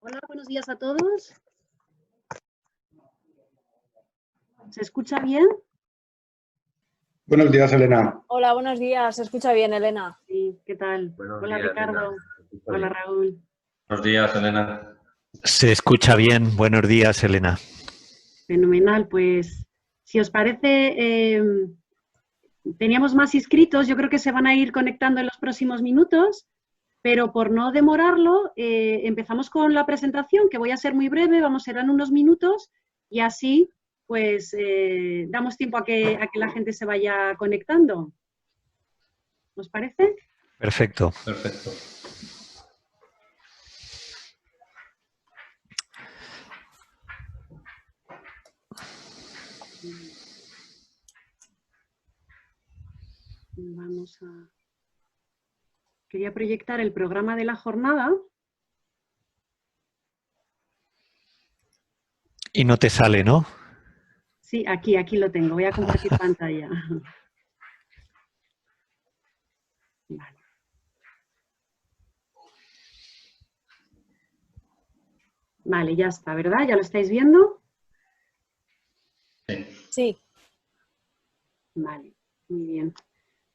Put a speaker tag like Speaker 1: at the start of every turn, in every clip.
Speaker 1: Hola, buenos días a todos. ¿Se escucha bien?
Speaker 2: Buenos días, Elena.
Speaker 3: Hola, buenos días. ¿Se escucha bien, Elena?
Speaker 1: Sí, ¿qué tal?
Speaker 4: Buenos
Speaker 1: Hola,
Speaker 4: días,
Speaker 1: Ricardo.
Speaker 4: Elena.
Speaker 1: Hola, Raúl.
Speaker 4: Buenos días, Elena.
Speaker 5: Se escucha bien. Buenos días, Elena.
Speaker 1: Fenomenal. Pues, si os parece, teníamos más inscritos. Yo creo que se van a ir conectando en los próximos minutos, pero por no demorarlo, empezamos con la presentación, que voy a ser muy breve, serán unos minutos, y así, pues, damos tiempo a que la gente se vaya conectando. ¿Os parece?
Speaker 5: Perfecto.
Speaker 4: Perfecto.
Speaker 1: Quería proyectar el programa de la jornada.
Speaker 5: Y no te sale, ¿no?
Speaker 1: Sí, aquí lo tengo. Voy a compartir pantalla. Vale. Vale, ya está, ¿verdad? ¿Ya lo estáis viendo?
Speaker 3: Sí.
Speaker 1: Vale, muy bien.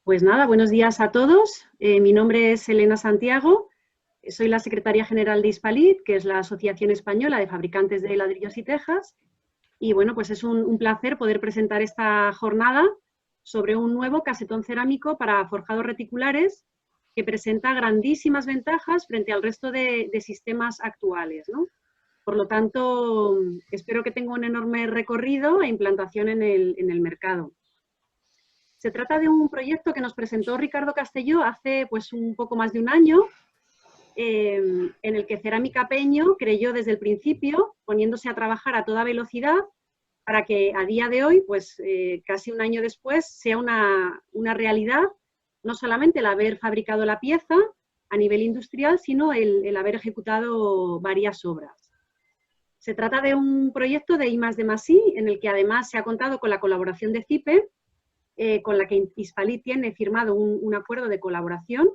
Speaker 1: Pues nada, buenos días a todos. Mi nombre es Elena Santiago. Soy la secretaria general de Hispalit, que es la Asociación Española de Fabricantes de Ladrillos y Tejas. Y bueno, pues es un placer poder presentar esta jornada sobre un nuevo casetón cerámico para forjados reticulares que presenta grandísimas ventajas frente al resto de sistemas actuales, ¿no? Por lo tanto, espero que tenga un enorme recorrido e implantación en el mercado. Se trata de un proyecto que nos presentó Ricardo Castelló hace pues un poco más de un año, en el que Cerámica Peño creyó desde el principio, poniéndose a trabajar a toda velocidad para que a día de hoy, pues casi un año después, sea una realidad, no solamente el haber fabricado la pieza a nivel industrial, sino el haber ejecutado varias obras. Se trata de un proyecto de I+D+I, en el que además se ha contado con la colaboración de CIPE, con la que Hispalit tiene firmado un acuerdo de colaboración,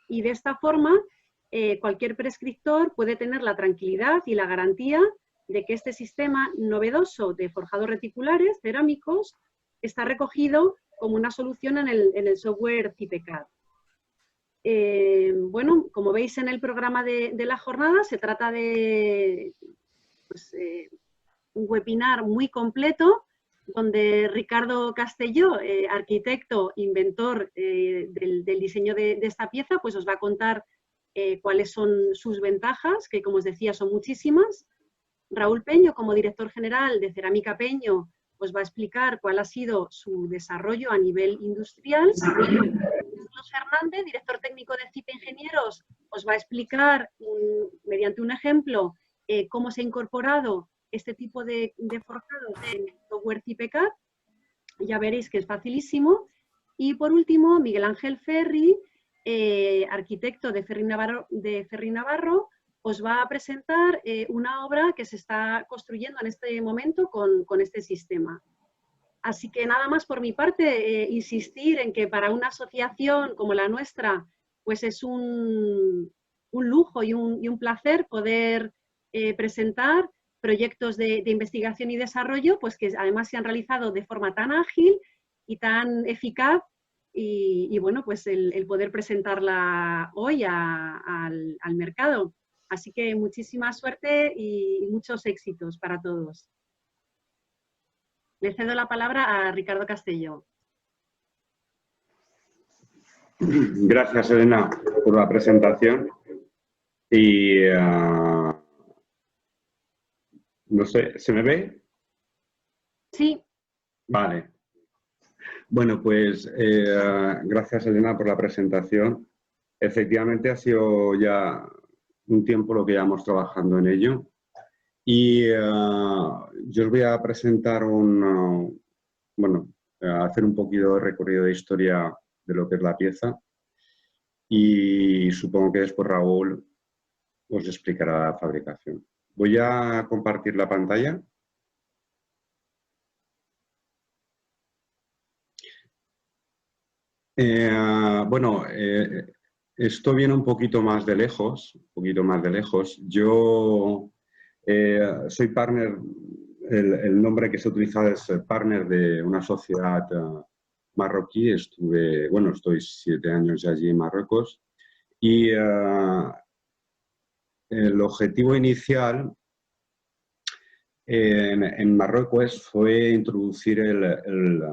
Speaker 1: y de esta forma cualquier prescriptor puede tener la tranquilidad y la garantía de que este sistema novedoso de forjados reticulares cerámicos está recogido como una solución en el software CIPE-CAD. Bueno, como veis en el programa de la jornada, se trata de pues, un webinar muy completo donde Ricardo Castelló, arquitecto, inventor del diseño de esta pieza, pues os va a contar cuáles son sus ventajas, que como os decía son muchísimas. Raúl Peño, como director general de Cerámica Peño, os va a explicar cuál ha sido su desarrollo a nivel industrial. Carlos Fernández, director técnico de CIPE Ingenieros, os va a explicar mediante un ejemplo cómo se ha incorporado este tipo de forjados en software CIPE-CAD. Ya veréis que es facilísimo. Y por último, Miguel Ángel Ferri, arquitecto de Ferri Navarro, os va a presentar una obra que se está construyendo en este momento con este sistema. Así que nada más por mi parte, insistir en que para una asociación como la nuestra, pues es un lujo y un placer poder presentar proyectos de investigación y desarrollo, pues que además se han realizado de forma tan ágil y tan eficaz, y bueno, pues el poder presentarla hoy al mercado. Así que muchísima suerte y muchos éxitos para todos. Le cedo la palabra a Ricardo Castelló.
Speaker 2: Gracias, Elena, por la presentación. Y no sé, ¿se me ve?
Speaker 1: Sí.
Speaker 2: Vale. Bueno, pues gracias, Elena, por la presentación. Efectivamente, ha sido ya un tiempo lo que llevamos trabajando en ello. Y yo os voy a presentar hacer un poquito de recorrido de historia de lo que es la pieza. Y supongo que después Raúl os explicará la fabricación. Voy a compartir la pantalla. esto viene un poquito más de lejos, Yo soy partner, el nombre que se utiliza es partner de una sociedad marroquí. Estoy 7 años allí en Marruecos y el objetivo inicial en Marruecos fue introducir el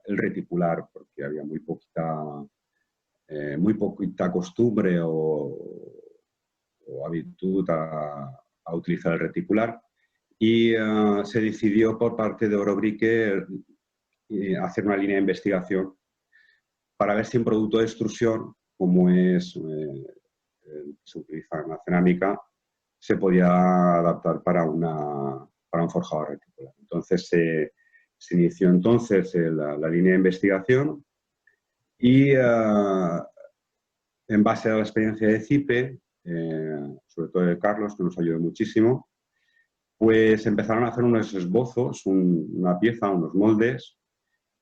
Speaker 2: reticular, porque había muy poquita costumbre o habitud a utilizar el reticular, y se decidió por parte de Orobrique hacer una línea de investigación para ver si un producto de extrusión, como se utiliza en la cerámica, se podía adaptar para un forjado reticular. Entonces se inició la línea de investigación y en base a la experiencia de CIPE, sobre todo de Carlos, que nos ayudó muchísimo, pues empezaron a hacer unos esbozos, una pieza, unos moldes,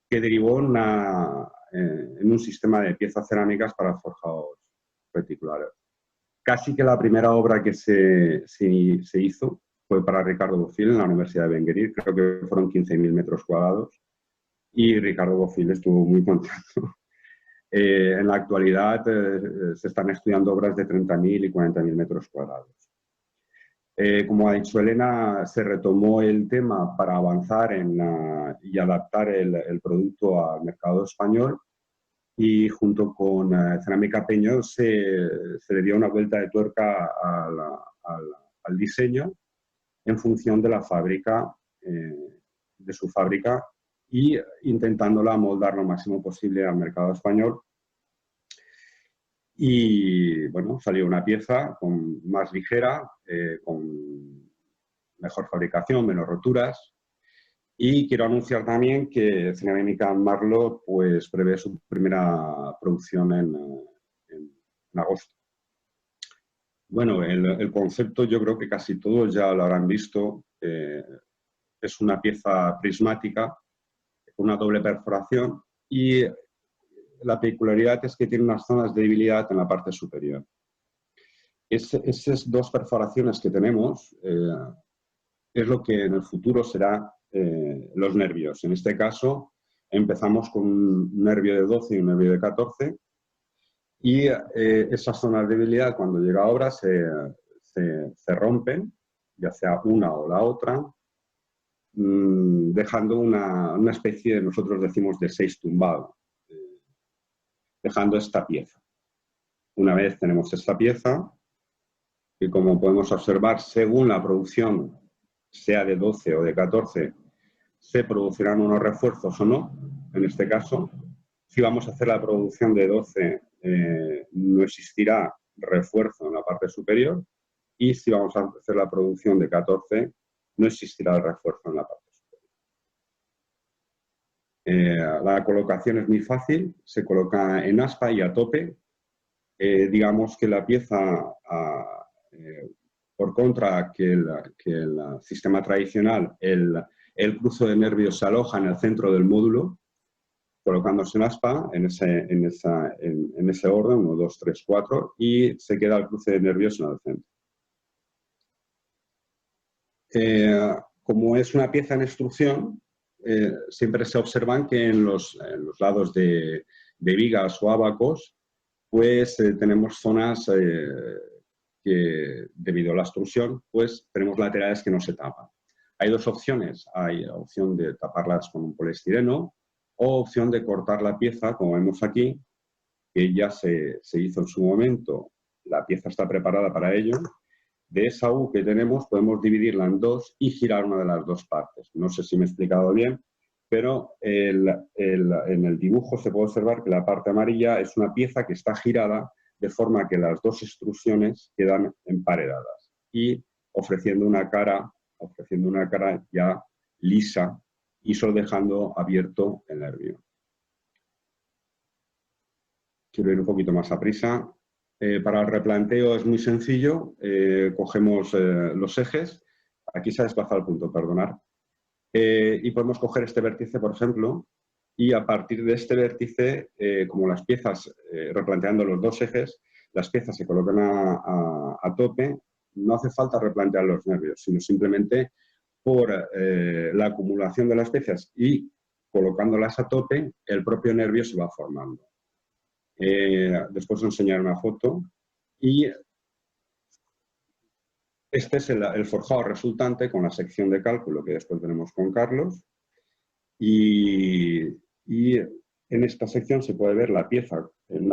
Speaker 2: que derivó en un sistema de piezas cerámicas para forjados reticulares. Casi que la primera obra que se hizo fue para Ricardo Bofill en la Universidad de Ben Guerir. Creo que fueron 15.000 metros cuadrados y Ricardo Bofill estuvo muy contento. En la actualidad se están estudiando obras de 30.000 y 40.000 metros cuadrados. Como ha dicho Elena, se retomó el tema para avanzar y adaptar el producto al mercado español, y junto con Cerámica Peñol se le dio una vuelta de tuerca al diseño en función de la fábrica, de su fábrica, y intentándola moldar lo máximo posible al mercado español. Y bueno, salió una pieza más ligera, con mejor fabricación, menos roturas. Y quiero anunciar también que Cerámica Marlo pues prevé su primera producción en agosto. Bueno, el concepto yo creo que casi todos ya lo habrán visto. Es una pieza prismática, una doble perforación, y la peculiaridad es que tiene unas zonas de debilidad en la parte superior. Esas dos perforaciones que tenemos es lo que en el futuro será los nervios. En este caso empezamos con un nervio de 12 y un nervio de 14, y esas zonas de debilidad cuando llega a obra se rompen, ya sea una o la otra, dejando una especie, nosotros decimos, de 6 tumbado, dejando esta pieza. Una vez tenemos esta pieza, y como podemos observar, según la producción, sea de 12 o de 14, se producirán unos refuerzos o no. En este caso, si vamos a hacer la producción de 12, no existirá refuerzo en la parte superior, y si vamos a hacer la producción de 14, no existirá el refuerzo en la parte superior. La colocación es muy fácil, se coloca en aspa y a tope. Digamos que la pieza, por contra que el sistema tradicional, el cruce de nervios se aloja en el centro del módulo, colocándose en aspa, en ese orden, 1, 2, 3, 4, y se queda el cruce de nervios en el centro. Como es una pieza en extrusión, siempre se observan que en los lados de vigas o ábacos, pues tenemos zonas que, debido a la extrusión, pues tenemos laterales que no se tapan. Hay dos opciones. Hay la opción de taparlas con un poliestireno, o opción de cortar la pieza, como vemos aquí, que ya se hizo en su momento. La pieza está preparada para ello. De esa U que tenemos podemos dividirla en dos y girar una de las dos partes. No sé si me he explicado bien, pero en el dibujo se puede observar que la parte amarilla es una pieza que está girada de forma que las dos extrusiones quedan emparedadas y ofreciendo una cara ya lisa y solo dejando abierto el nervio. Quiero ir un poquito más a prisa. Para el replanteo es muy sencillo. Cogemos los ejes. Aquí se ha desplazado el punto, perdonar. Y podemos coger este vértice, por ejemplo, y a partir de este vértice, como las piezas, replanteando los dos ejes, las piezas se colocan a tope, no hace falta replantear los nervios, sino simplemente por la acumulación de las piezas y colocándolas a tope, el propio nervio se va formando. Después os enseñaré una foto. Y este es el forjado resultante con la sección de cálculo que después veremos con Carlos. Y en esta sección se puede ver la pieza en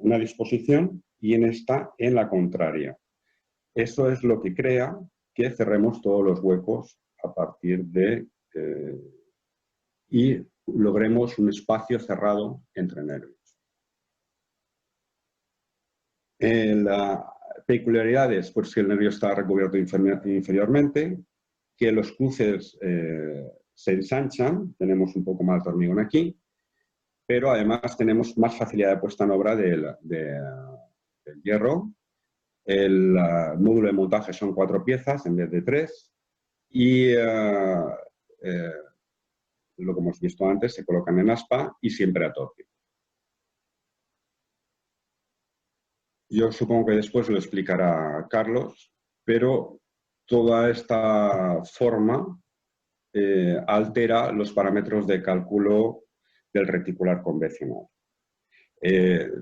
Speaker 2: una disposición y en esta en la contraria. Eso es lo que crea que cerremos todos los huecos a partir de... y logremos un espacio cerrado entre nervios. La peculiaridad es pues, que el nervio está recubierto inferiormente, que los cruces se ensanchan, tenemos un poco más de hormigón aquí, pero además tenemos más facilidad de puesta en obra del hierro. El módulo de montaje son 4 piezas en vez de 3 y lo que hemos visto antes, se colocan en aspa y siempre a tope. Yo supongo que después lo explicará Carlos, pero toda esta forma altera los parámetros de cálculo del reticular convencional.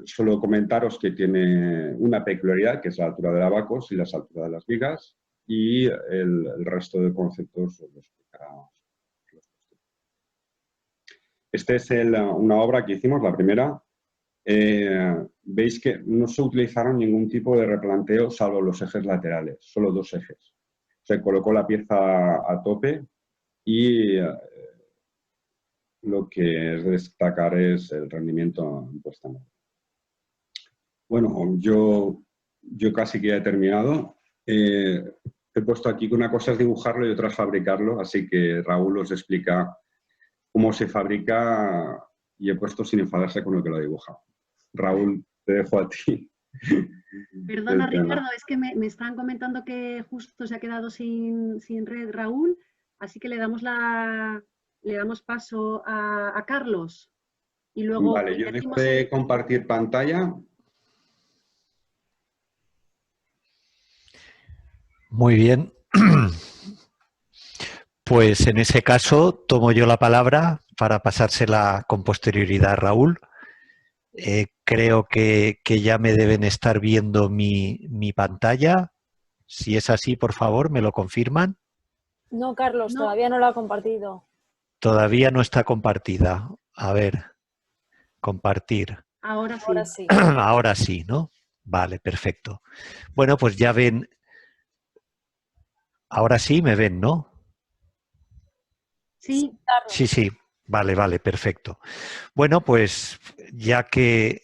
Speaker 2: Solo comentaros que tiene una peculiaridad, que es la altura del abacos y las alturas de las vigas, y el resto de conceptos os lo explicará. Esta es una obra que hicimos, la primera. Veis que no se utilizaron ningún tipo de replanteo salvo los ejes laterales, solo 2 ejes. Se colocó la pieza a tope y lo que es de destacar es el rendimiento en puesta en obra. Bueno, yo casi que ya he terminado. He puesto aquí que una cosa es dibujarlo y otra es fabricarlo, así que Raúl os explica cómo se fabrica y he puesto sin enfadarse con lo que lo ha dibujado. Raúl, te dejo a ti.
Speaker 1: Perdona, Ricardo, es que me están comentando que justo se ha quedado sin red Raúl, así que le damos paso a Carlos. Y luego
Speaker 2: vale, yo dejo de compartir pantalla.
Speaker 5: Muy bien. Pues en ese caso tomo yo la palabra para pasársela con posterioridad a Raúl. Creo que ya me deben estar viendo mi pantalla. Si es así, por favor, ¿me lo confirman?
Speaker 3: No, Carlos,
Speaker 1: No.
Speaker 3: todavía no lo ha compartido.
Speaker 5: Todavía no está compartida. A ver, compartir.
Speaker 1: Ahora sí.
Speaker 3: Ahora sí.
Speaker 5: Ahora sí, ¿no? Vale, perfecto. Bueno, pues ya ven. Ahora sí me ven, ¿no?
Speaker 1: Sí.
Speaker 5: Sí, sí. Vale, perfecto. Bueno, pues ya que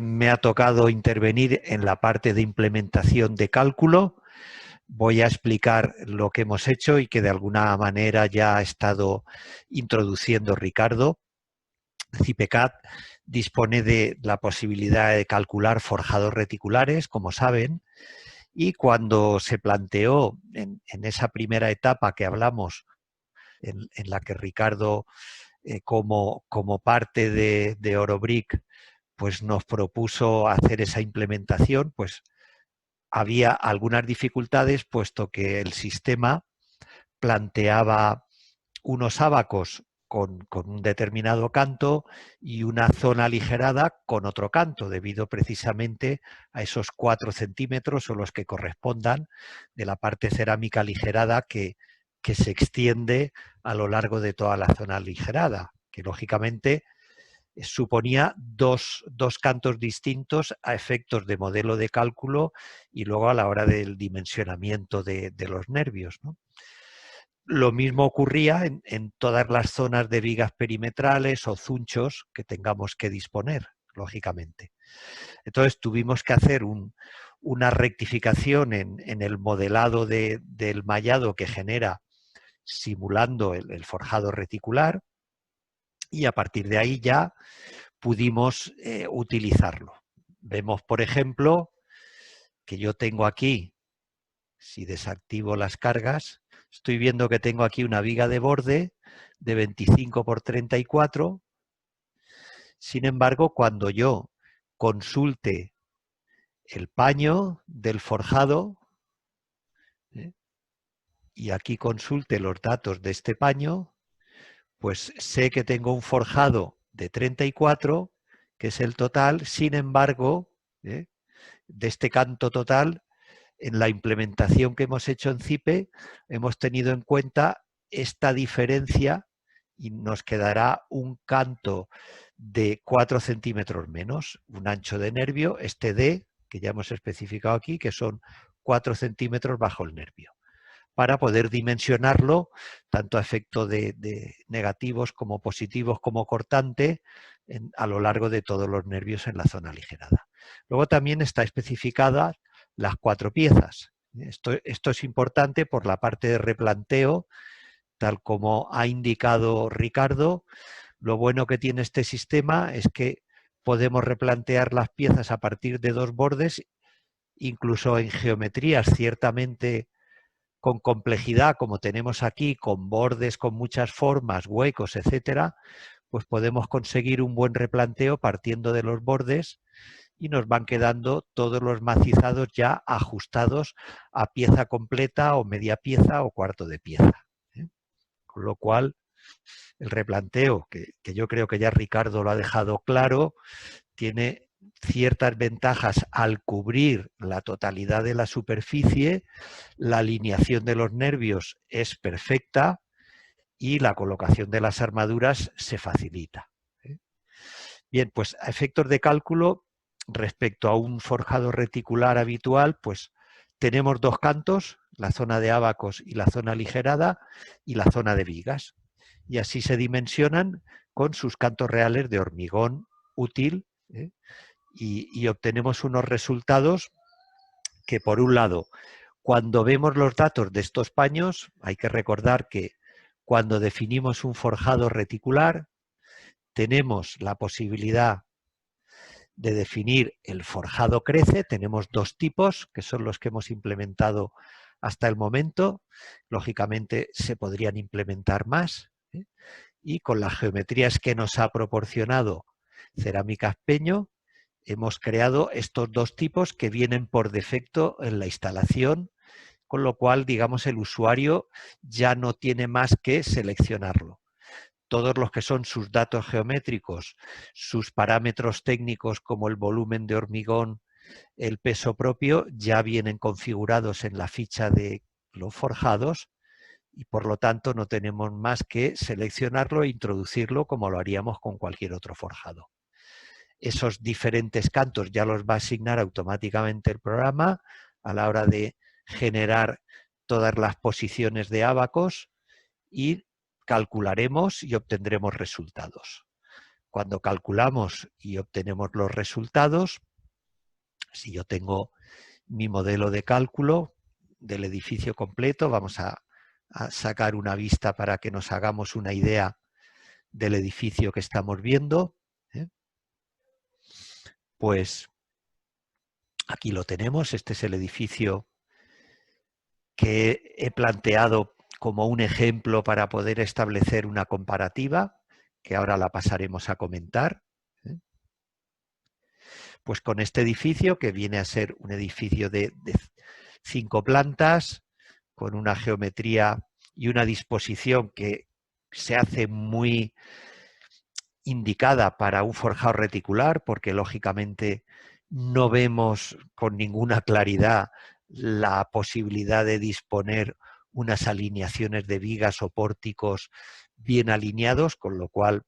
Speaker 5: me ha tocado intervenir en la parte de implementación de cálculo, voy a explicar lo que hemos hecho y que de alguna manera ya ha estado introduciendo Ricardo. CIPECAD dispone de la posibilidad de calcular forjados reticulares, como saben, y cuando se planteó en esa primera etapa que hablamos, en la que Ricardo, como parte de Orobrick, pues nos propuso hacer esa implementación, pues había algunas dificultades, puesto que el sistema planteaba unos ábacos con un determinado canto y una zona aligerada con otro canto, debido precisamente a esos 4 centímetros o los que correspondan de la parte cerámica aligerada que se extiende a lo largo de toda la zona aligerada, que lógicamente suponía dos cantos distintos a efectos de modelo de cálculo y luego a la hora del dimensionamiento de los nervios, ¿no? Lo mismo ocurría en todas las zonas de vigas perimetrales o zunchos que tengamos que disponer, lógicamente. Entonces tuvimos que hacer una rectificación en el modelado del mallado que genera simulando el forjado reticular, y a partir de ahí ya pudimos utilizarlo. Vemos, por ejemplo, que yo tengo aquí, si desactivo las cargas, estoy viendo que tengo aquí una viga de borde de 25 por 34. Sin embargo, cuando yo consulte el paño del forjado, y aquí consulte los datos de este paño, pues sé que tengo un forjado de 34, que es el total. Sin embargo, de este canto total, en la implementación que hemos hecho en CIPE, hemos tenido en cuenta esta diferencia y nos quedará un canto de 4 centímetros menos, un ancho de nervio, este D, que ya hemos especificado aquí, que son 4 centímetros bajo el nervio, para poder dimensionarlo tanto a efecto de negativos como positivos como cortante a lo largo de todos los nervios en la zona aligerada. Luego también está especificada las 4 piezas. Esto es importante por la parte de replanteo, tal como ha indicado Ricardo. Lo bueno que tiene este sistema es que podemos replantear las piezas a partir de 2 bordes, incluso en geometrías ciertamente con complejidad, como tenemos aquí, con bordes, con muchas formas, huecos, etcétera, pues podemos conseguir un buen replanteo partiendo de los bordes y nos van quedando todos los macizados ya ajustados a pieza completa o media pieza o cuarto de pieza. Con lo cual, el replanteo, que yo creo que ya Ricardo lo ha dejado claro, tiene ciertas ventajas al cubrir la totalidad de la superficie, la alineación de los nervios es perfecta y la colocación de las armaduras se facilita. Bien, pues a efectos de cálculo, respecto a un forjado reticular habitual, pues tenemos 2 cantos, la zona de ábacos y la zona aligerada y la zona de vigas. Y así se dimensionan con sus cantos reales de hormigón útil, y obtenemos unos resultados que, por un lado, cuando vemos los datos de estos paños, hay que recordar que cuando definimos un forjado reticular, tenemos la posibilidad de definir el forjado crece. Tenemos 2 tipos, que son los que hemos implementado hasta el momento. Lógicamente se podrían implementar más, y con las geometrías que nos ha proporcionado Cerámicas Peño, hemos creado estos 2 tipos que vienen por defecto en la instalación, con lo cual, digamos, el usuario ya no tiene más que seleccionarlo. Todos los que son sus datos geométricos, sus parámetros técnicos como el volumen de hormigón, el peso propio, ya vienen configurados en la ficha de los forjados y por lo tanto no tenemos más que seleccionarlo e introducirlo como lo haríamos con cualquier otro forjado. Esos diferentes cantos ya los va a asignar automáticamente el programa a la hora de generar todas las posiciones de ábacos y calcularemos y obtendremos resultados. Cuando calculamos y obtenemos los resultados, si yo tengo mi modelo de cálculo del edificio completo, vamos a sacar una vista para que nos hagamos una idea del edificio que estamos viendo. Pues aquí lo tenemos, este es el edificio que he planteado como un ejemplo para poder establecer una comparativa, que ahora la pasaremos a comentar. Pues con este edificio, que viene a ser un edificio de 5 plantas, con una geometría y una disposición que se hace muy indicada para un forjado reticular, porque lógicamente no vemos con ninguna claridad la posibilidad de disponer unas alineaciones de vigas o pórticos bien alineados, con lo cual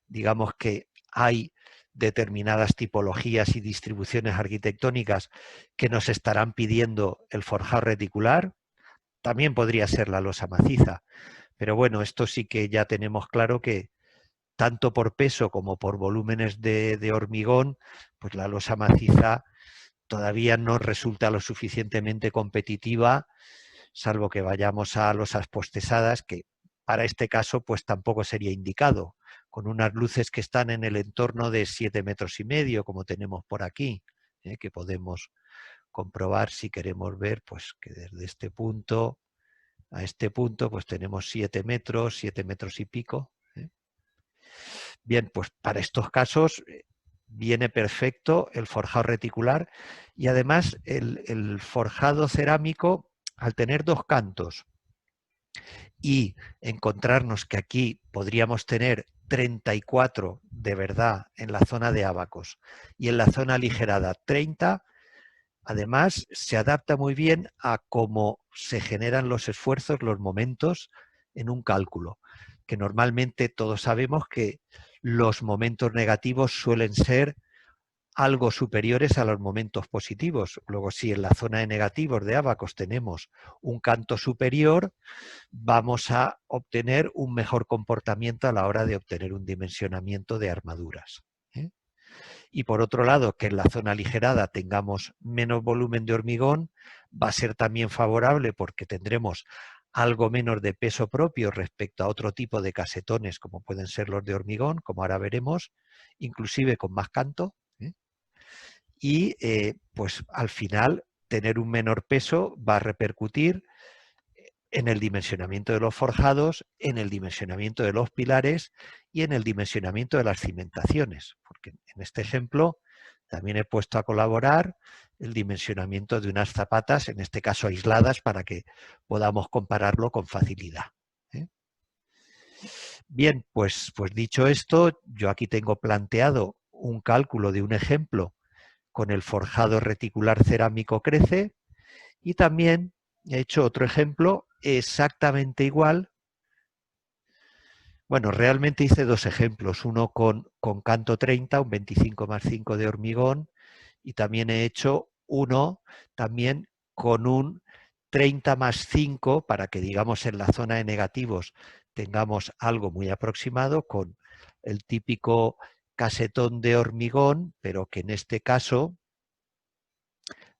Speaker 5: digamos que hay determinadas tipologías y distribuciones arquitectónicas que nos estarán pidiendo el forjado reticular. También podría ser la losa maciza, pero bueno, esto sí que ya tenemos claro que tanto por peso como por volúmenes de hormigón, pues la losa maciza todavía no resulta lo suficientemente competitiva, salvo que vayamos a losas postesadas, que para este caso pues tampoco sería indicado, con unas luces que están en el entorno de 7,5 metros, como tenemos por aquí, que podemos comprobar si queremos ver pues que desde este punto a este punto pues tenemos 7 metros y pico. Bien, pues para estos casos viene perfecto el forjado reticular y además el forjado cerámico, al tener dos cantos y encontrarnos que aquí podríamos tener 34 de verdad en la zona de ábacos y en la zona aligerada 30, además se adapta muy bien a cómo se generan los esfuerzos, los momentos en un cálculo, que normalmente todos sabemos que los momentos negativos suelen ser algo superiores a los momentos positivos. Luego, si en la zona de negativos de ábacos tenemos un canto superior, vamos a obtener un mejor comportamiento a la hora de obtener un dimensionamiento de armaduras, ¿eh? Y por otro lado, que en la zona aligerada tengamos menos volumen de hormigón, va a ser también favorable porque tendremos algo menos de peso propio respecto a otro tipo de casetones, como pueden ser los de hormigón, como ahora veremos, inclusive con más canto, ¿eh? Y pues al final tener un menor peso va a repercutir en el dimensionamiento de los forjados, en el dimensionamiento de los pilares y en el dimensionamiento de las cimentaciones. Porque en este ejemplo también he puesto a colaborar el dimensionamiento de unas zapatas, en este caso aisladas, para que podamos compararlo con facilidad, ¿eh? Bien, pues dicho esto, yo aquí tengo planteado un cálculo de un ejemplo con el forjado reticular cerámico Crece y también he hecho otro ejemplo exactamente igual. Bueno, realmente hice dos ejemplos, uno con canto 30, un 25 más 5 de hormigón, y también he hecho uno también con un 30 más 5 para que, digamos, en la zona de negativos tengamos algo muy aproximado con el típico casetón de hormigón, pero que en este caso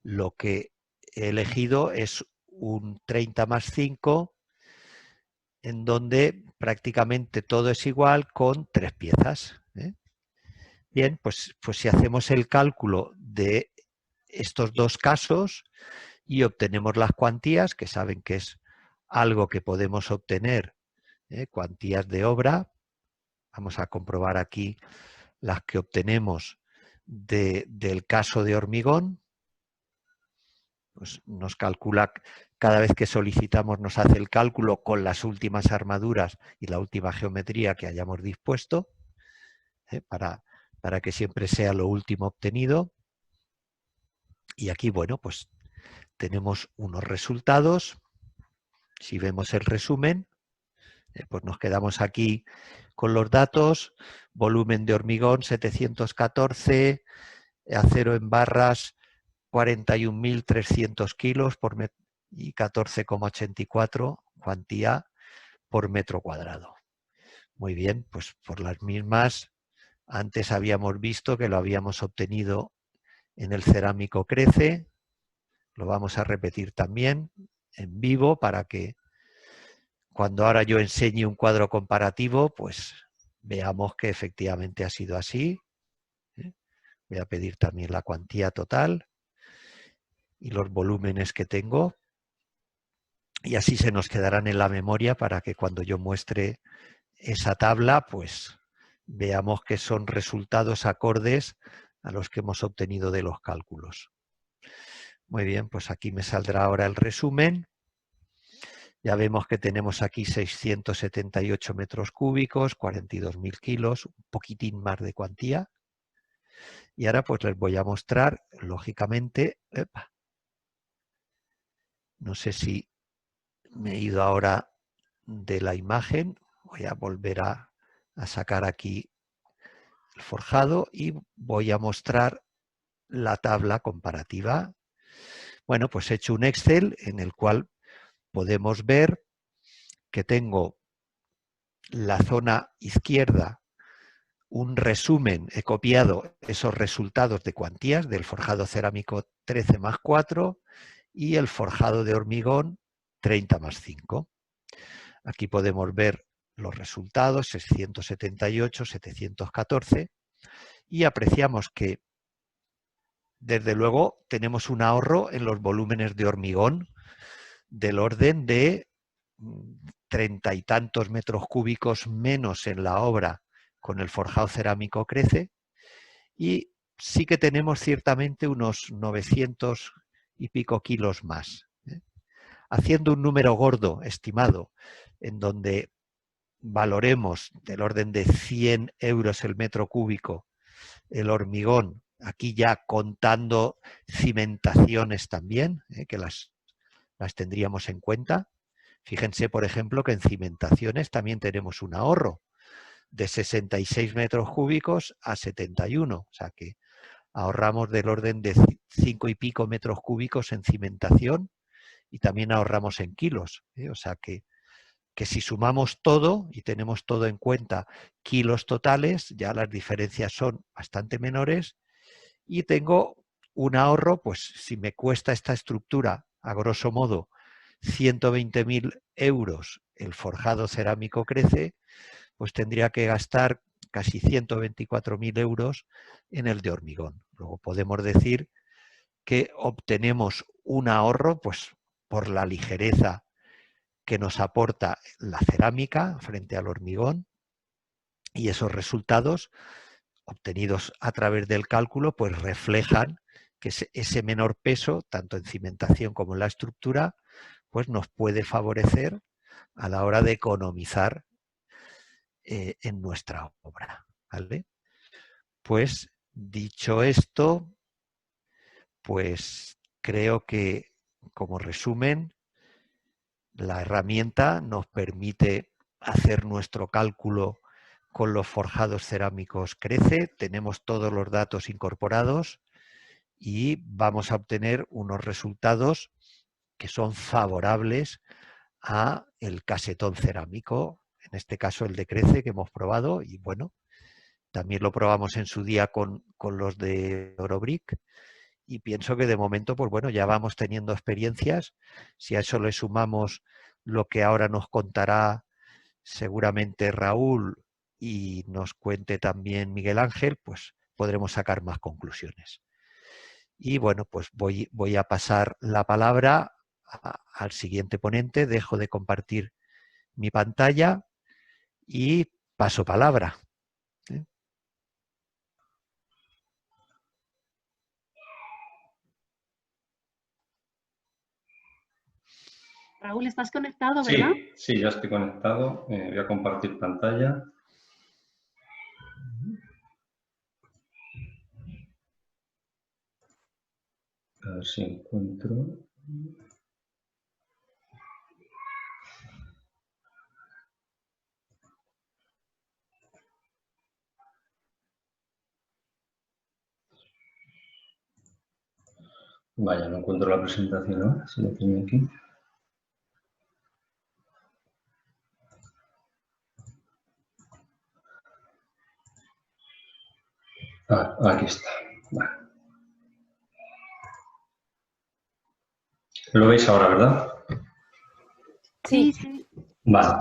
Speaker 5: lo que he elegido es un 30 más 5 en donde prácticamente todo es igual con 3 piezas, ¿eh? Bien, pues si hacemos el cálculo de estos dos casos y obtenemos las cuantías, que saben que es algo que podemos obtener, cuantías de obra, vamos a comprobar aquí las que obtenemos del caso de hormigón. Pues nos calcula, cada vez que solicitamos nos hace el cálculo con las últimas armaduras y la última geometría que hayamos dispuesto, para que siempre sea lo último obtenido. Y aquí, bueno, pues tenemos unos resultados. Si vemos el resumen, pues nos quedamos aquí con los datos: volumen de hormigón 714, acero en barras 41.300 kilos por metro y 14,84 cuantía por metro cuadrado. Muy bien, pues por las mismas, antes habíamos visto que lo habíamos obtenido en el cerámico Crece, lo vamos a repetir también en vivo para que cuando ahora yo enseñe un cuadro comparativo, pues veamos que efectivamente ha sido así. Voy a pedir también la cuantía total y los volúmenes que tengo, y así se nos quedarán en la memoria para que cuando yo muestre esa tabla, pues veamos que son resultados acordes a los que hemos obtenido de los cálculos. Muy bien, pues aquí me saldrá ahora el resumen. Ya vemos que tenemos aquí 678 metros cúbicos, 42.000 kilos, un poquitín más de cuantía. Y ahora pues les voy a mostrar, lógicamente, no sé si me he ido ahora de la imagen, voy a volver a sacar aquí el forjado y voy a mostrar la tabla comparativa. Bueno, pues he hecho un Excel en el cual podemos ver que tengo la zona izquierda, un resumen, he copiado esos resultados de cuantías del forjado cerámico 13 más 4 y el forjado de hormigón 30 más 5. Aquí podemos ver los resultados, 678, 714, y apreciamos que, desde luego, tenemos un ahorro en los volúmenes de hormigón del orden de 30 y tantos metros cúbicos menos en la obra con el forjado cerámico Crece, y sí que tenemos ciertamente unos 900 y pico kilos más. Haciendo un número gordo estimado, en donde valoremos del orden de 100 euros el metro cúbico el hormigón, aquí ya contando cimentaciones también, que las tendríamos en cuenta. Fíjense, por ejemplo, que en cimentaciones también tenemos un ahorro de 66 metros cúbicos a 71, o sea que ahorramos del orden de 5 y pico metros cúbicos en cimentación y también ahorramos en kilos, o sea que si sumamos todo y tenemos todo en cuenta, kilos totales, ya las diferencias son bastante menores y tengo un ahorro, pues si me cuesta esta estructura, a grosso modo, 120.000 euros el forjado cerámico Crece, pues tendría que gastar casi 124.000 euros en el de hormigón. Luego podemos decir que obtenemos un ahorro, pues por la ligereza que nos aporta la cerámica frente al hormigón, y esos resultados obtenidos a través del cálculo pues reflejan que ese menor peso, tanto en cimentación como en la estructura, pues nos puede favorecer a la hora de economizar en nuestra obra, ¿vale? Pues dicho esto, pues creo que como resumen, la herramienta nos permite hacer nuestro cálculo con los forjados cerámicos Crece, tenemos todos los datos incorporados y vamos a obtener unos resultados que son favorables a el casetón cerámico, en este caso el de Crece que hemos probado, y bueno, también lo probamos en su día con los de Eurobrick, y pienso que de momento, pues bueno, ya vamos teniendo experiencias. Si a eso le sumamos lo que ahora nos contará seguramente Raúl y nos cuente también Miguel Ángel, pues podremos sacar más conclusiones. Y bueno, pues voy a pasar la palabra al siguiente ponente, dejo de compartir mi pantalla y paso palabra.
Speaker 1: Raúl, ¿estás conectado, verdad?
Speaker 4: Sí, ya estoy conectado. Voy a compartir pantalla. A ver si encuentro. Vaya, no encuentro la presentación ahora, si lo tengo aquí. Ah, aquí está. Vale. Lo veis ahora, ¿verdad?
Speaker 3: Sí.
Speaker 1: Sí.
Speaker 4: Vale.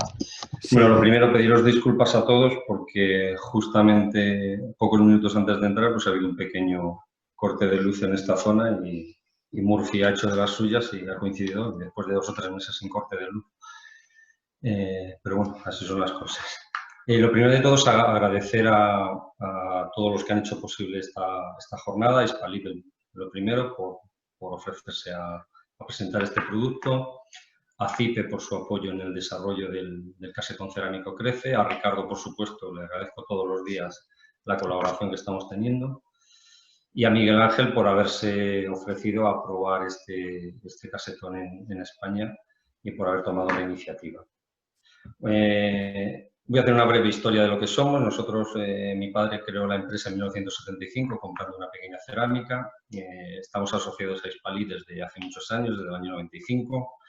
Speaker 5: Sí.
Speaker 4: Bueno, lo primero, pediros disculpas a todos porque justamente pocos minutos antes de entrar pues ha habido un pequeño corte de luz en esta zona y Murphy ha hecho de las suyas y ha coincidido después de 2 o 3 meses sin corte de luz. Pero bueno, así son las cosas. Lo primero de todo es agradecer a todos los que han hecho posible esta jornada, Hispalib, lo primero, por ofrecerse a presentar este producto, a CIPE por su apoyo en el desarrollo del casetón cerámico Crece, a Ricardo, por supuesto, le agradezco todos los días la colaboración que estamos teniendo, y a Miguel Ángel por haberse ofrecido a probar este casetón en España y por haber tomado la iniciativa. Voy a hacer una breve historia de lo que somos. Nosotros, mi padre creó la empresa en 1975 comprando una pequeña cerámica. Estamos asociados a Hispalib desde hace muchos años, desde el año 95.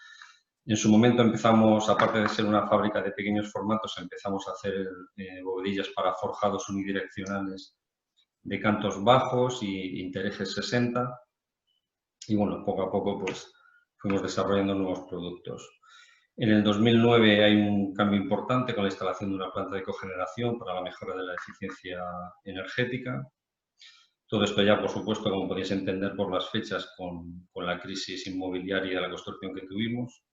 Speaker 4: En su momento empezamos, aparte de ser una fábrica de pequeños formatos, empezamos a hacer bovedillas para forjados unidireccionales de cantos bajos y intereses 60. Y bueno, poco a poco pues fuimos desarrollando nuevos productos. En el 2009 hay un cambio importante con la instalación de una planta de cogeneración para la mejora de la eficiencia energética. Todo esto ya, por supuesto, como podéis entender por las fechas, con la crisis inmobiliaria de la construcción que tuvimos.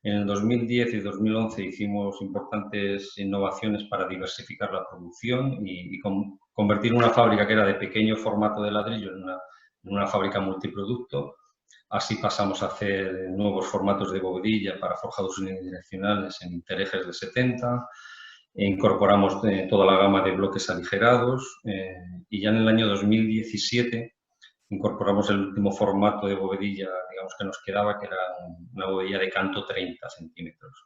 Speaker 4: En el 2010 y 2011 hicimos importantes innovaciones para diversificar la producción y convertir una fábrica que era de pequeño formato de ladrillo en una fábrica multiproducto. Así pasamos a hacer nuevos formatos de bovedilla para forjados unidireccionales en interejes de 70. Incorporamos toda la gama de bloques aligerados y ya en el año 2017 incorporamos el último formato de bovedilla, digamos, que nos quedaba, que era una bovedilla de canto 30 centímetros.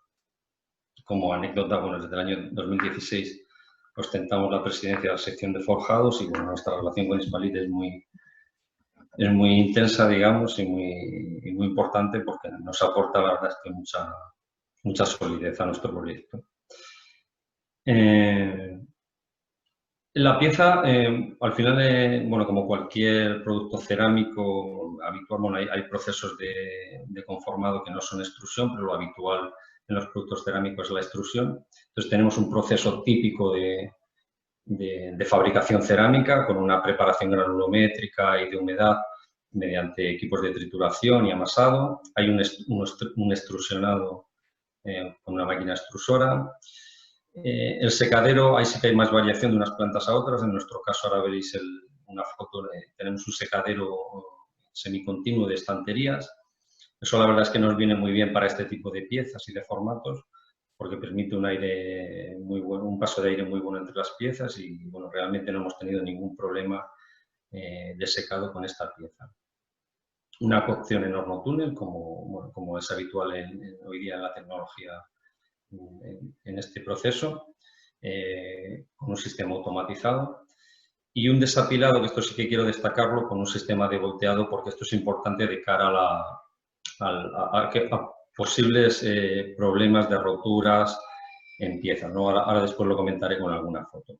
Speaker 4: Como anécdota, bueno, desde el año 2016 ostentamos la presidencia de la sección de forjados y bueno, nuestra relación con Hispalit es muy intensa, digamos, y muy importante porque nos aporta, la verdad, es que mucha solidez a nuestro proyecto. La pieza, al final, bueno, como cualquier producto cerámico habitual, bueno, hay procesos de conformado que no son extrusión, pero lo habitual en los productos cerámicos es la extrusión. Entonces tenemos un proceso típico de fabricación cerámica con una preparación granulométrica y de humedad mediante equipos de trituración y amasado. Hay un extrusionado con una máquina extrusora. El secadero, ahí sí que hay más variación de unas plantas a otras. En nuestro caso, ahora veréis una foto, tenemos un secadero semicontinuo de estanterías. Eso la verdad es que nos viene muy bien para este tipo de piezas y de formatos, porque permite un aire muy bueno, un paso de aire muy bueno entre las piezas y bueno, realmente no hemos tenido ningún problema de secado con esta pieza. Una cocción en horno túnel, como es habitual hoy día en la tecnología en este proceso, con un sistema automatizado. Y un desapilado, que esto sí que quiero destacarlo, con un sistema de volteado, porque esto es importante de cara a posibles problemas de roturas en piezas, ¿no? Ahora después lo comentaré con alguna foto.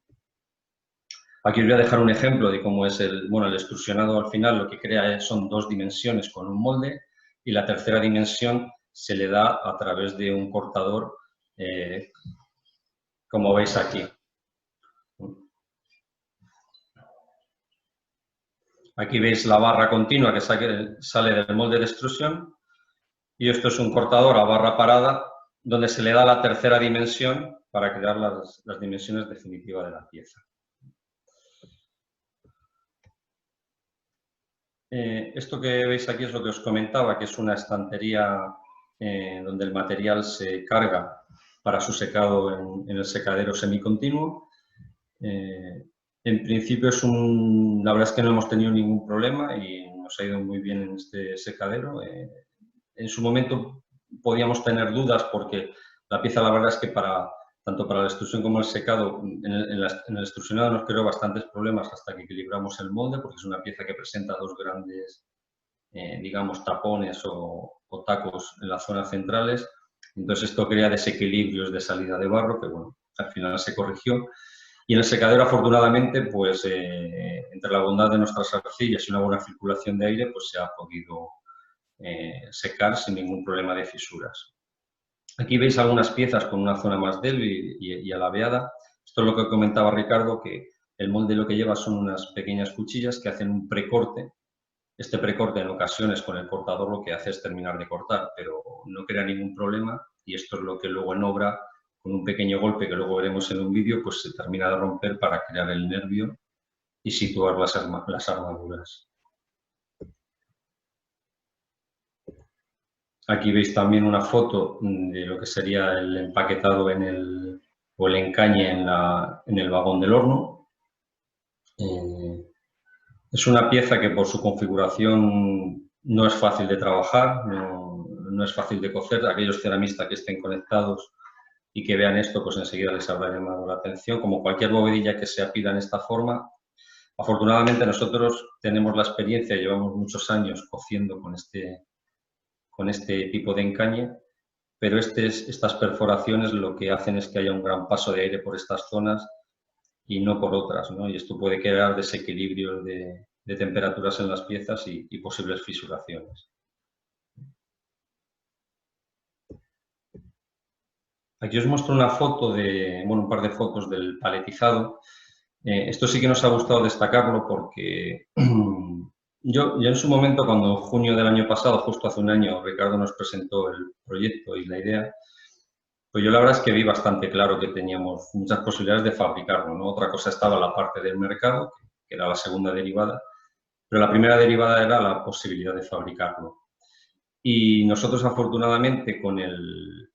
Speaker 4: Aquí os voy a dejar un ejemplo de cómo es el extrusionado. Al final lo que crea son dos dimensiones con un molde y la tercera dimensión se le da a través de un cortador, como veis aquí. Aquí veis la barra continua que sale del molde de extrusión y esto es un cortador a barra parada donde se le da la tercera dimensión para crear las dimensiones definitivas de la pieza. Esto que veis aquí es lo que os comentaba, que es una estantería donde el material se carga para su secado en el secadero semicontinuo. En principio la verdad es que no hemos tenido ningún problema y nos ha ido muy bien en este secadero. En su momento podíamos tener dudas porque la pieza, la verdad es que tanto para la extrusión como el secado, en el extrusionado nos creó bastantes problemas hasta que equilibramos el molde, porque es una pieza que presenta dos grandes, digamos, tapones o tacos en las zonas centrales. Entonces esto crea desequilibrios de salida de barro que, bueno, al final se corrigió. Y en el secadero, afortunadamente, pues entre la bondad de nuestras arcillas y una buena circulación de aire, pues se ha podido secar sin ningún problema de fisuras. Aquí veis algunas piezas con una zona más débil y alabeada. Esto es lo que comentaba Ricardo, que el molde lo que lleva son unas pequeñas cuchillas que hacen un precorte. Este precorte en ocasiones con el cortador lo que hace es terminar de cortar, pero no crea ningún problema y esto es lo que luego en obra, con un pequeño golpe que luego veremos en un vídeo, pues se termina de romper para crear el nervio y situar las armaduras. Aquí veis también una foto de lo que sería el empaquetado o el encañe en el vagón del horno. Es una pieza que por su configuración no es fácil de trabajar, no es fácil de cocer. Aquellos ceramistas que estén conectados y que vean esto, pues enseguida les habrá llamado la atención. Como cualquier bovedilla que se apila en esta forma, afortunadamente nosotros tenemos la experiencia, llevamos muchos años cociendo con este tipo de encañe, pero estas perforaciones lo que hacen es que haya un gran paso de aire por estas zonas y no por otras, ¿no? Y esto puede crear desequilibrios de temperaturas en las piezas y posibles fisuraciones. Aquí os muestro una foto un par de fotos del paletizado. Esto sí que nos ha gustado destacarlo porque yo en su momento, cuando en junio del año pasado, justo hace un año, Ricardo nos presentó el proyecto y la idea, Pues yo la verdad es que vi bastante claro que teníamos muchas posibilidades de fabricarlo, ¿no? Otra cosa estaba la parte del mercado, que era la segunda derivada, pero la primera derivada era la posibilidad de fabricarlo. Y nosotros, afortunadamente, con el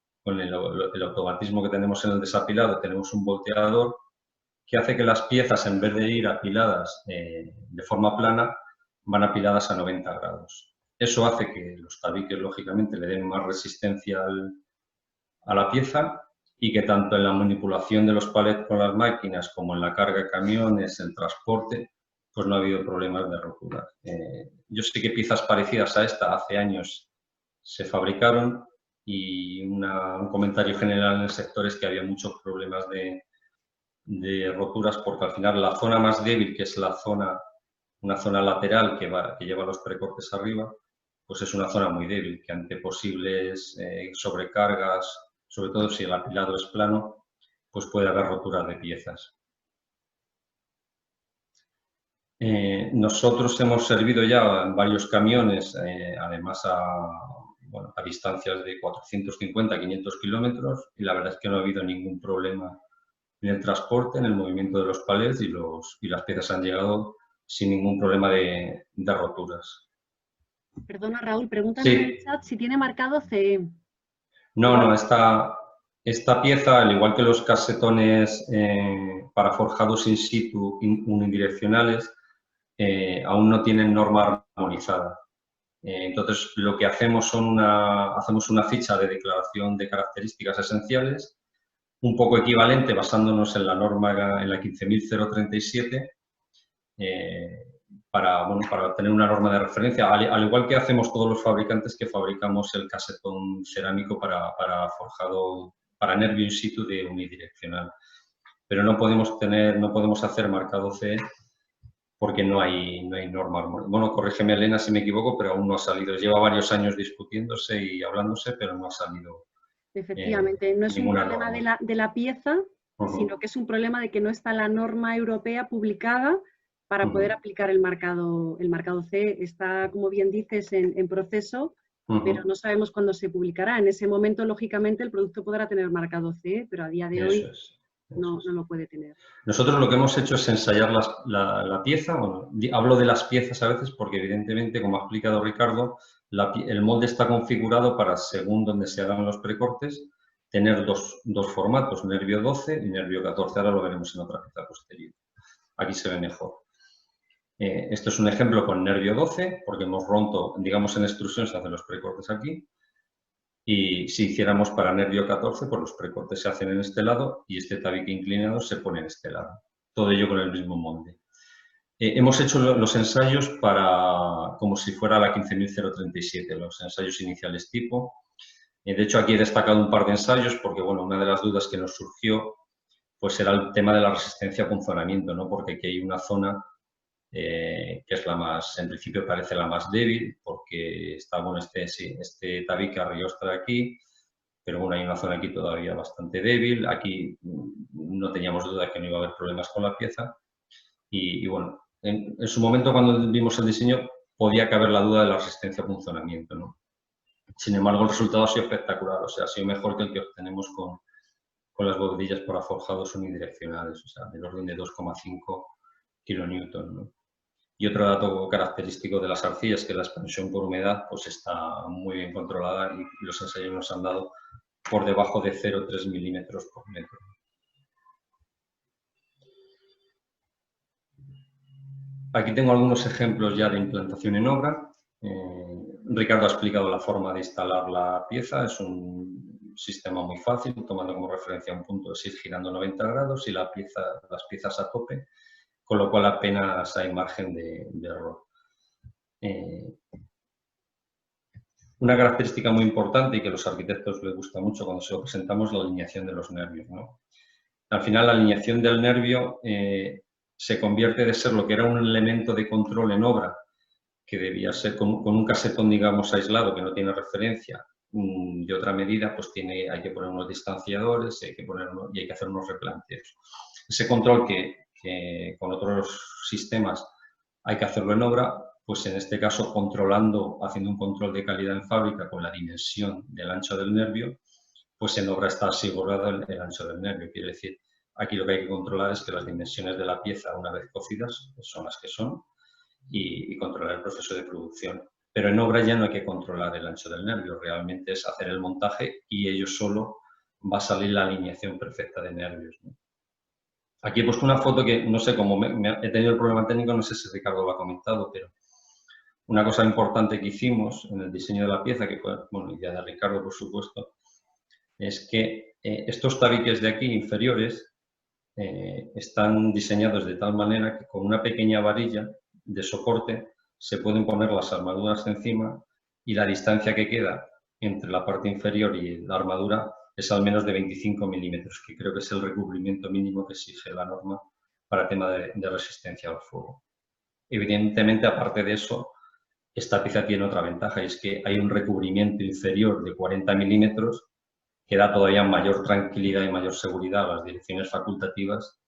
Speaker 4: automatismo que tenemos en el desapilado, tenemos un volteador que hace que las piezas, en vez de ir apiladas de forma plana, van apiladas a 90 grados. Eso hace que los tabiques, lógicamente, le den más resistencia a la pieza y que tanto en la manipulación de los palets con las máquinas como en la carga de camiones, el transporte, pues no ha habido problemas de rotura. Yo sé que piezas parecidas a esta hace años se fabricaron y un comentario general en el sector es que había muchos problemas de roturas porque al final la zona más débil, que es una zona lateral que lleva los precortes arriba, pues es una zona muy débil, que ante posibles sobrecargas, sobre todo si el apilado es plano, pues puede haber rotura de piezas. Nosotros hemos servido ya en varios camiones, además a distancias de 450, 500 kilómetros, y la verdad es que no ha habido ningún problema en el transporte, en el movimiento de los palets y las piezas han llegado sin ningún problema de roturas.
Speaker 1: Perdona, Raúl, preguntan
Speaker 4: Sí.
Speaker 1: en el chat si tiene marcado CE.
Speaker 4: No, esta pieza, al igual que los casetones para forjados in situ unidireccionales, aún no tienen norma armonizada. Entonces, lo que hacemos hacemos una ficha de declaración de características esenciales, un poco equivalente basándonos en la norma, en la 15.037, para tener una norma de referencia, al igual que hacemos todos los fabricantes que fabricamos el casetón cerámico para forjado, para nervio in situ de unidireccional. Pero no podemos hacer marcado CE porque no hay norma. Bueno, corrígeme, Elena, si me equivoco, pero aún no ha salido. Lleva varios años discutiéndose y hablándose, pero no ha salido.
Speaker 1: Efectivamente, no es un problema de la pieza, sino que es un problema de que no está la norma europea publicada para poder aplicar el marcado CE. Está, como bien dices, en proceso, pero no sabemos cuándo se publicará. En ese momento, lógicamente, el producto podrá tener marcado CE, pero a día de hoy no lo puede tener.
Speaker 4: Nosotros lo que hemos hecho es ensayar la pieza. Bueno, hablo de las piezas a veces porque, evidentemente, como ha explicado Ricardo, el molde está configurado para, según donde se hagan los precortes, tener dos formatos, nervio 12 y nervio 14. Ahora lo veremos en otra pieza posterior. Aquí se ve mejor. Esto es un ejemplo con nervio 12, porque hemos roto, digamos, en extrusión se hacen los precortes aquí. Y si hiciéramos para nervio 14, pues los precortes se hacen en este lado y este tabique inclinado se pone en este lado. Todo ello con el mismo molde. Hemos hecho los ensayos como si fuera la 15.037, los ensayos iniciales tipo. De hecho, aquí he destacado un par de ensayos porque, bueno, una de las dudas que nos surgió pues era el tema de la resistencia a punzonamiento, ¿no? Porque aquí hay una zona que es la más, en principio parece la más débil, porque está, bueno, este tabique arriostra aquí, pero bueno, hay una zona aquí todavía bastante débil. Aquí no teníamos duda que no iba a haber problemas con la pieza. Y bueno, en su momento, cuando vimos el diseño, podía caber la duda de la resistencia a punzonamiento, ¿no? Sin embargo, el resultado ha sido espectacular, o sea, ha sido mejor que el que obtenemos con las bovedillas para forjados unidireccionales, o sea, del orden de 2,5 kilonewton, ¿no? Y otro dato característico de las arcillas es que la expansión por humedad pues está muy bien controlada y los ensayos nos han dado por debajo de 0,3 milímetros por metro. Aquí tengo algunos ejemplos ya de implantación en obra. Ricardo ha explicado la forma de instalar la pieza. Es un sistema muy fácil, tomando como referencia un punto de 6 girando 90 grados y las piezas a tope, con lo cual apenas hay margen de error. Una característica muy importante y que a los arquitectos les gusta mucho cuando se lo presentamos es la alineación de los nervios, ¿no? Al final, la alineación del nervio se convierte de ser lo que era un elemento de control en obra, que debía ser con un casetón, digamos, aislado, que no tiene referencia, de otra medida, pues hay que poner unos distanciadores y hay que hacer unos replanteos. Ese control que con otros sistemas hay que hacerlo en obra, pues en este caso haciendo un control de calidad en fábrica con la dimensión del ancho del nervio, pues en obra está asegurado el ancho del nervio. Quiere decir, aquí lo que hay que controlar es que las dimensiones de la pieza, una vez cocidas, son las que son, y controlar el proceso de producción. Pero en obra ya no hay que controlar el ancho del nervio, realmente es hacer el montaje y ello solo va a salir la alineación perfecta de nervios, ¿no? Aquí he puesto una foto que, no sé, como he tenido el problema técnico, no sé si Ricardo lo ha comentado, pero una cosa importante que hicimos en el diseño de la pieza, que fue, bueno, idea de Ricardo, por supuesto, es que estos tabiques de aquí inferiores están diseñados de tal manera que con una pequeña varilla de soporte se pueden poner las armaduras encima y la distancia que queda entre la parte inferior y la armadura es al menos de 25 milímetros, que creo que es el recubrimiento mínimo que exige la norma para el tema de resistencia al fuego. Evidentemente, aparte de eso, esta pieza tiene otra ventaja, y es que hay un recubrimiento inferior de 40 milímetros que da todavía mayor tranquilidad y mayor seguridad a las direcciones facultativas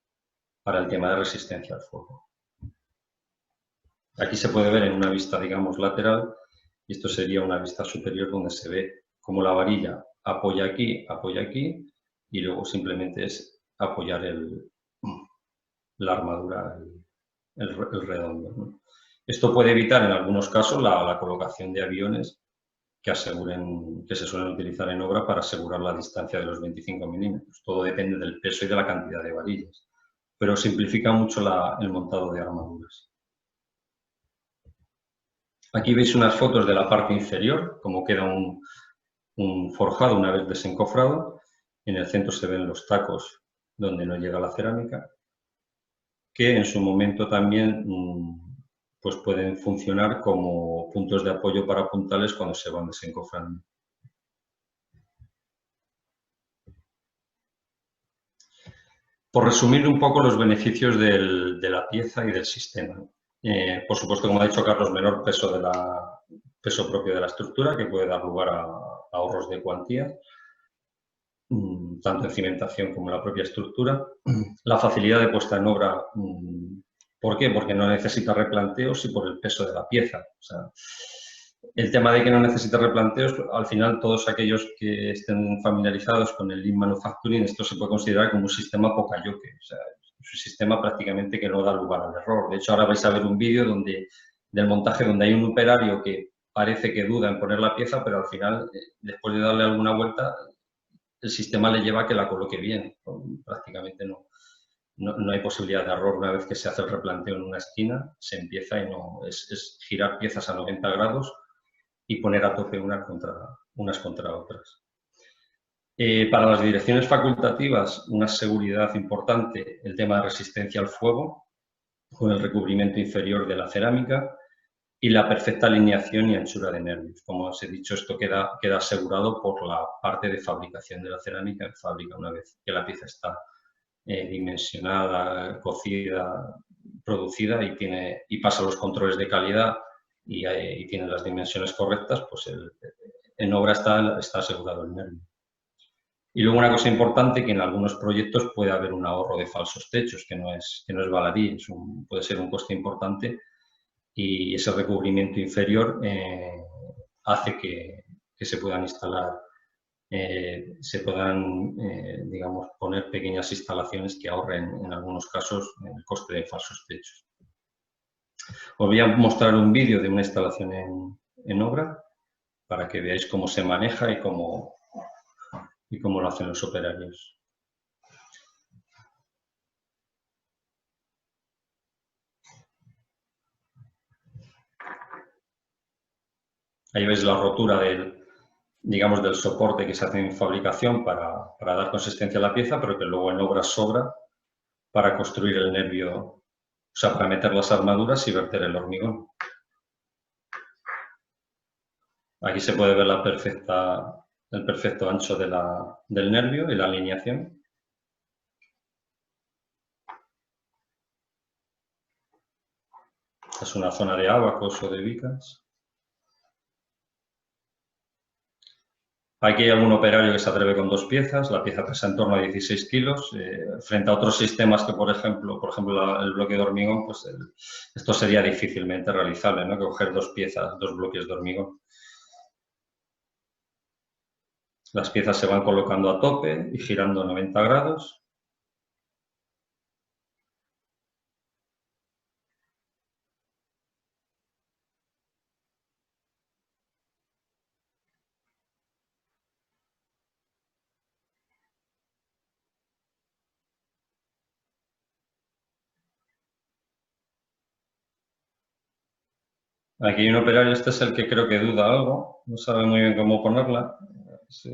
Speaker 4: para el tema de resistencia al fuego. Aquí se puede ver en una vista, digamos, lateral, y esto sería una vista superior donde se ve cómo la varilla apoya aquí, y luego simplemente es apoyar la armadura, el redondo, ¿no? Esto puede evitar en algunos casos la colocación de aviones que se suelen utilizar en obra para asegurar la distancia de los 25 milímetros. Todo depende del peso y de la cantidad de varillas, pero simplifica mucho el montado de armaduras. Aquí veis unas fotos de la parte inferior, cómo queda un forjado una vez desencofrado. En el centro se ven los tacos donde no llega la cerámica, que en su momento también pues pueden funcionar como puntos de apoyo para puntales cuando se van desencofrando. Por resumir un poco los beneficios de la pieza y del sistema. Por supuesto, como ha dicho Carlos, menor peso propio de la estructura, que puede dar lugar a ahorros de cuantía, tanto en cimentación como en la propia estructura. La facilidad de puesta en obra, ¿por qué? Porque no necesita replanteos y por el peso de la pieza. O sea, el tema de que no necesita replanteos, al final todos aquellos que estén familiarizados con el Lean Manufacturing, esto se puede considerar como un sistema poca-yoke. O sea, es un sistema prácticamente que no da lugar al error. De hecho, ahora vais a ver un vídeo del montaje donde hay un operario que parece que duda en poner la pieza, pero al final, después de darle alguna vuelta, el sistema le lleva a que la coloque bien. Prácticamente no hay posibilidad de error. Una vez que se hace el replanteo en una esquina, se empieza y es girar piezas a 90 grados y poner a tope unas contra otras. Para las direcciones facultativas, una seguridad importante, el tema de resistencia al fuego, con el recubrimiento inferior de la cerámica y la perfecta alineación y anchura de nervios. Como os he dicho, esto queda asegurado por la parte de fabricación de la cerámica en fábrica, una vez que la pieza está dimensionada, cocida, producida y pasa los controles de calidad y tiene las dimensiones correctas, pues en obra está asegurado el nervio. Y luego una cosa importante, que en algunos proyectos puede haber un ahorro de falsos techos, que no es baladí, puede ser un coste importante, y ese recubrimiento inferior hace que se puedan instalar, digamos, poner pequeñas instalaciones que ahorren en algunos casos el coste de falsos techos. Os voy a mostrar un vídeo de una instalación en obra para que veáis cómo se maneja y cómo lo hacen los operarios. Ahí veis la rotura digamos, del soporte que se hace en fabricación para dar consistencia a la pieza, pero que luego en obra sobra para construir el nervio, o sea, para meter las armaduras y verter el hormigón. Aquí se puede ver el perfecto ancho del nervio y la alineación. Es una zona de ábacos o de vicas. Aquí hay algún operario que se atreve con 2 piezas, la pieza pesa en torno a 16 kilos, frente a otros sistemas que, por ejemplo el bloque de hormigón, pues esto sería difícilmente realizable, ¿no? Que coger 2 piezas, 2 bloques de hormigón. Las piezas se van colocando a tope y girando 90 grados. Aquí hay un operario, este es el que creo que duda algo, no sabe muy bien cómo ponerla. Sí.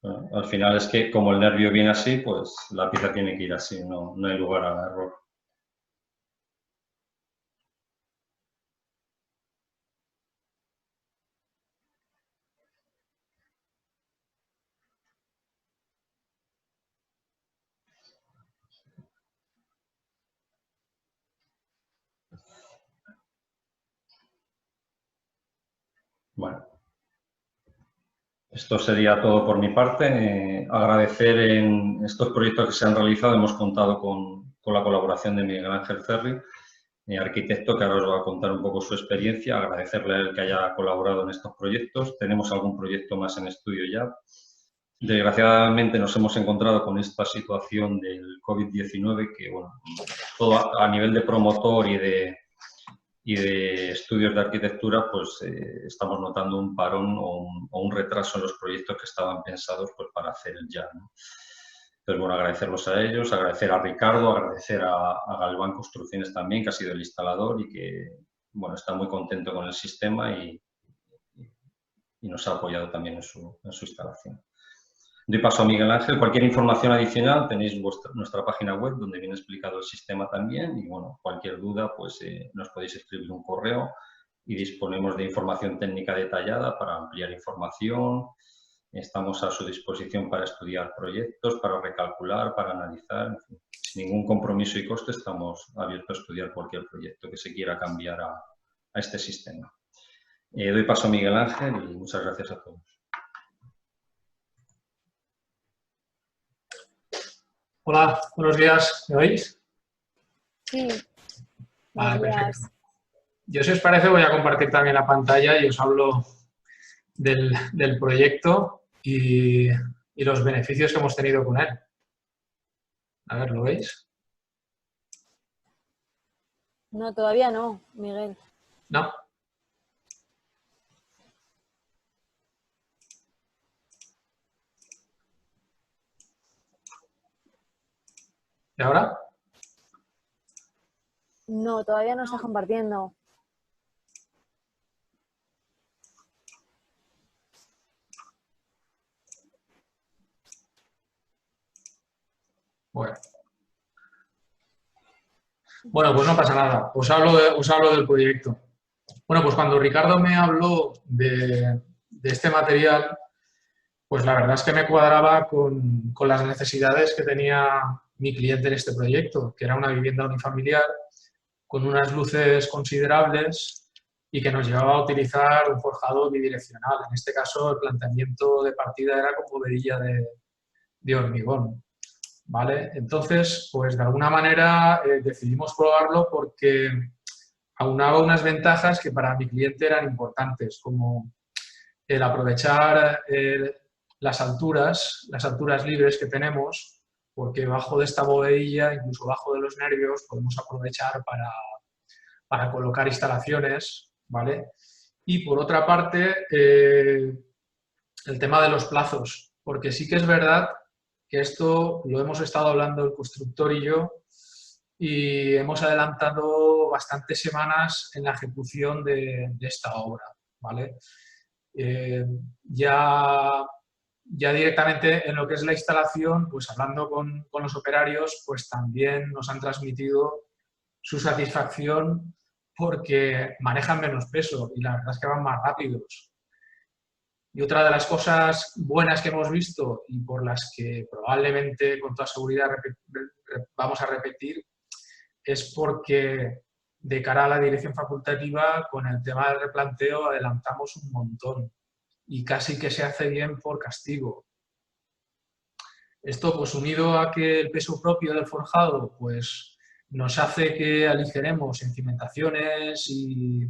Speaker 4: Bueno, al final es que como el nervio viene así, pues la pieza tiene que ir así, no hay lugar a error. Bueno, esto sería todo por mi parte. Agradecer en estos proyectos que se han realizado, hemos contado con la colaboración de Miguel Ángel Ferri, arquitecto, que ahora os va a contar un poco su experiencia. Agradecerle a él que haya colaborado en estos proyectos. Tenemos algún proyecto más en estudio ya. Desgraciadamente nos hemos encontrado con esta situación del COVID-19 que, bueno, todo a nivel de promotor y de estudios de arquitectura, pues estamos notando un parón o un retraso en los proyectos que estaban pensados pues, para hacer ya, ¿no? Entonces, bueno, agradecerlos a ellos, agradecer a Ricardo, agradecer a Galván Construcciones también, que ha sido el instalador y que, bueno, está muy contento con el sistema y nos ha apoyado también en su instalación. Doy paso a Miguel Ángel. Cualquier información adicional tenéis nuestra página web donde viene explicado el sistema también y, bueno, cualquier duda pues nos podéis escribir un correo y disponemos de información técnica detallada para ampliar información. Estamos a su disposición para estudiar proyectos, para recalcular, para analizar. En fin, sin ningún compromiso y coste estamos abiertos a estudiar cualquier proyecto que se quiera cambiar a este sistema. Doy paso a Miguel Ángel y muchas gracias a todos.
Speaker 6: Hola, buenos días. ¿Me oís?
Speaker 3: Sí.
Speaker 6: Vale,
Speaker 3: Buenos días.
Speaker 6: perfecto. Yo, si os parece, voy a compartir también la pantalla y os hablo del proyecto y los beneficios que hemos tenido con él. A ver, ¿lo veis?
Speaker 3: No, todavía no, Miguel.
Speaker 6: ¿No? ¿Y ahora?
Speaker 3: No, todavía no está compartiendo.
Speaker 6: Bueno, pues no pasa nada. Os hablo del proyecto. Bueno, pues cuando Ricardo me habló de este material, pues la verdad es que me cuadraba con las necesidades que tenía mi cliente en este proyecto, que era una vivienda unifamiliar con unas luces considerables y que nos llevaba a utilizar un forjado bidireccional. En este caso, el planteamiento de partida era con bovedilla de hormigón, ¿vale? Entonces, pues de alguna manera decidimos probarlo porque aunaba unas ventajas que para mi cliente eran importantes, como el aprovechar las alturas libres que tenemos, porque bajo de esta bovedilla, incluso bajo de los nervios, podemos aprovechar para colocar instalaciones, ¿vale? Y por otra parte, el tema de los plazos, porque sí que es verdad que esto lo hemos estado hablando el constructor y yo y hemos adelantado bastantes semanas en la ejecución de esta obra, ¿vale? Ya directamente en lo que es la instalación, pues hablando con los operarios, pues también nos han transmitido su satisfacción porque manejan menos peso y la verdad es que van más rápidos. Y otra de las cosas buenas que hemos visto y por las que probablemente con toda seguridad vamos a repetir es porque de cara a la dirección facultativa con el tema del replanteo adelantamos un montón y casi que se hace bien por castigo. Esto pues unido a que el peso propio del forjado pues nos hace que aligeremos en cimentaciones y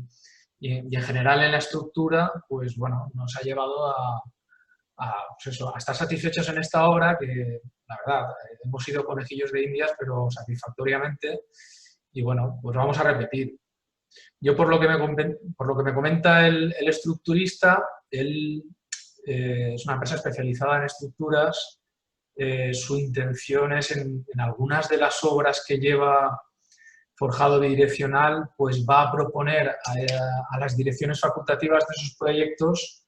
Speaker 6: en general en la estructura, pues bueno, nos ha llevado a pues eso, a estar satisfechos en esta obra, que la verdad, hemos sido conejillos de indias, pero satisfactoriamente, y bueno, pues vamos a repetir. Yo, por lo que me comenta el estructurista, él es una empresa especializada en estructuras. Su intención es en algunas de las obras que lleva forjado bidireccional, pues va a proponer a las direcciones facultativas de sus proyectos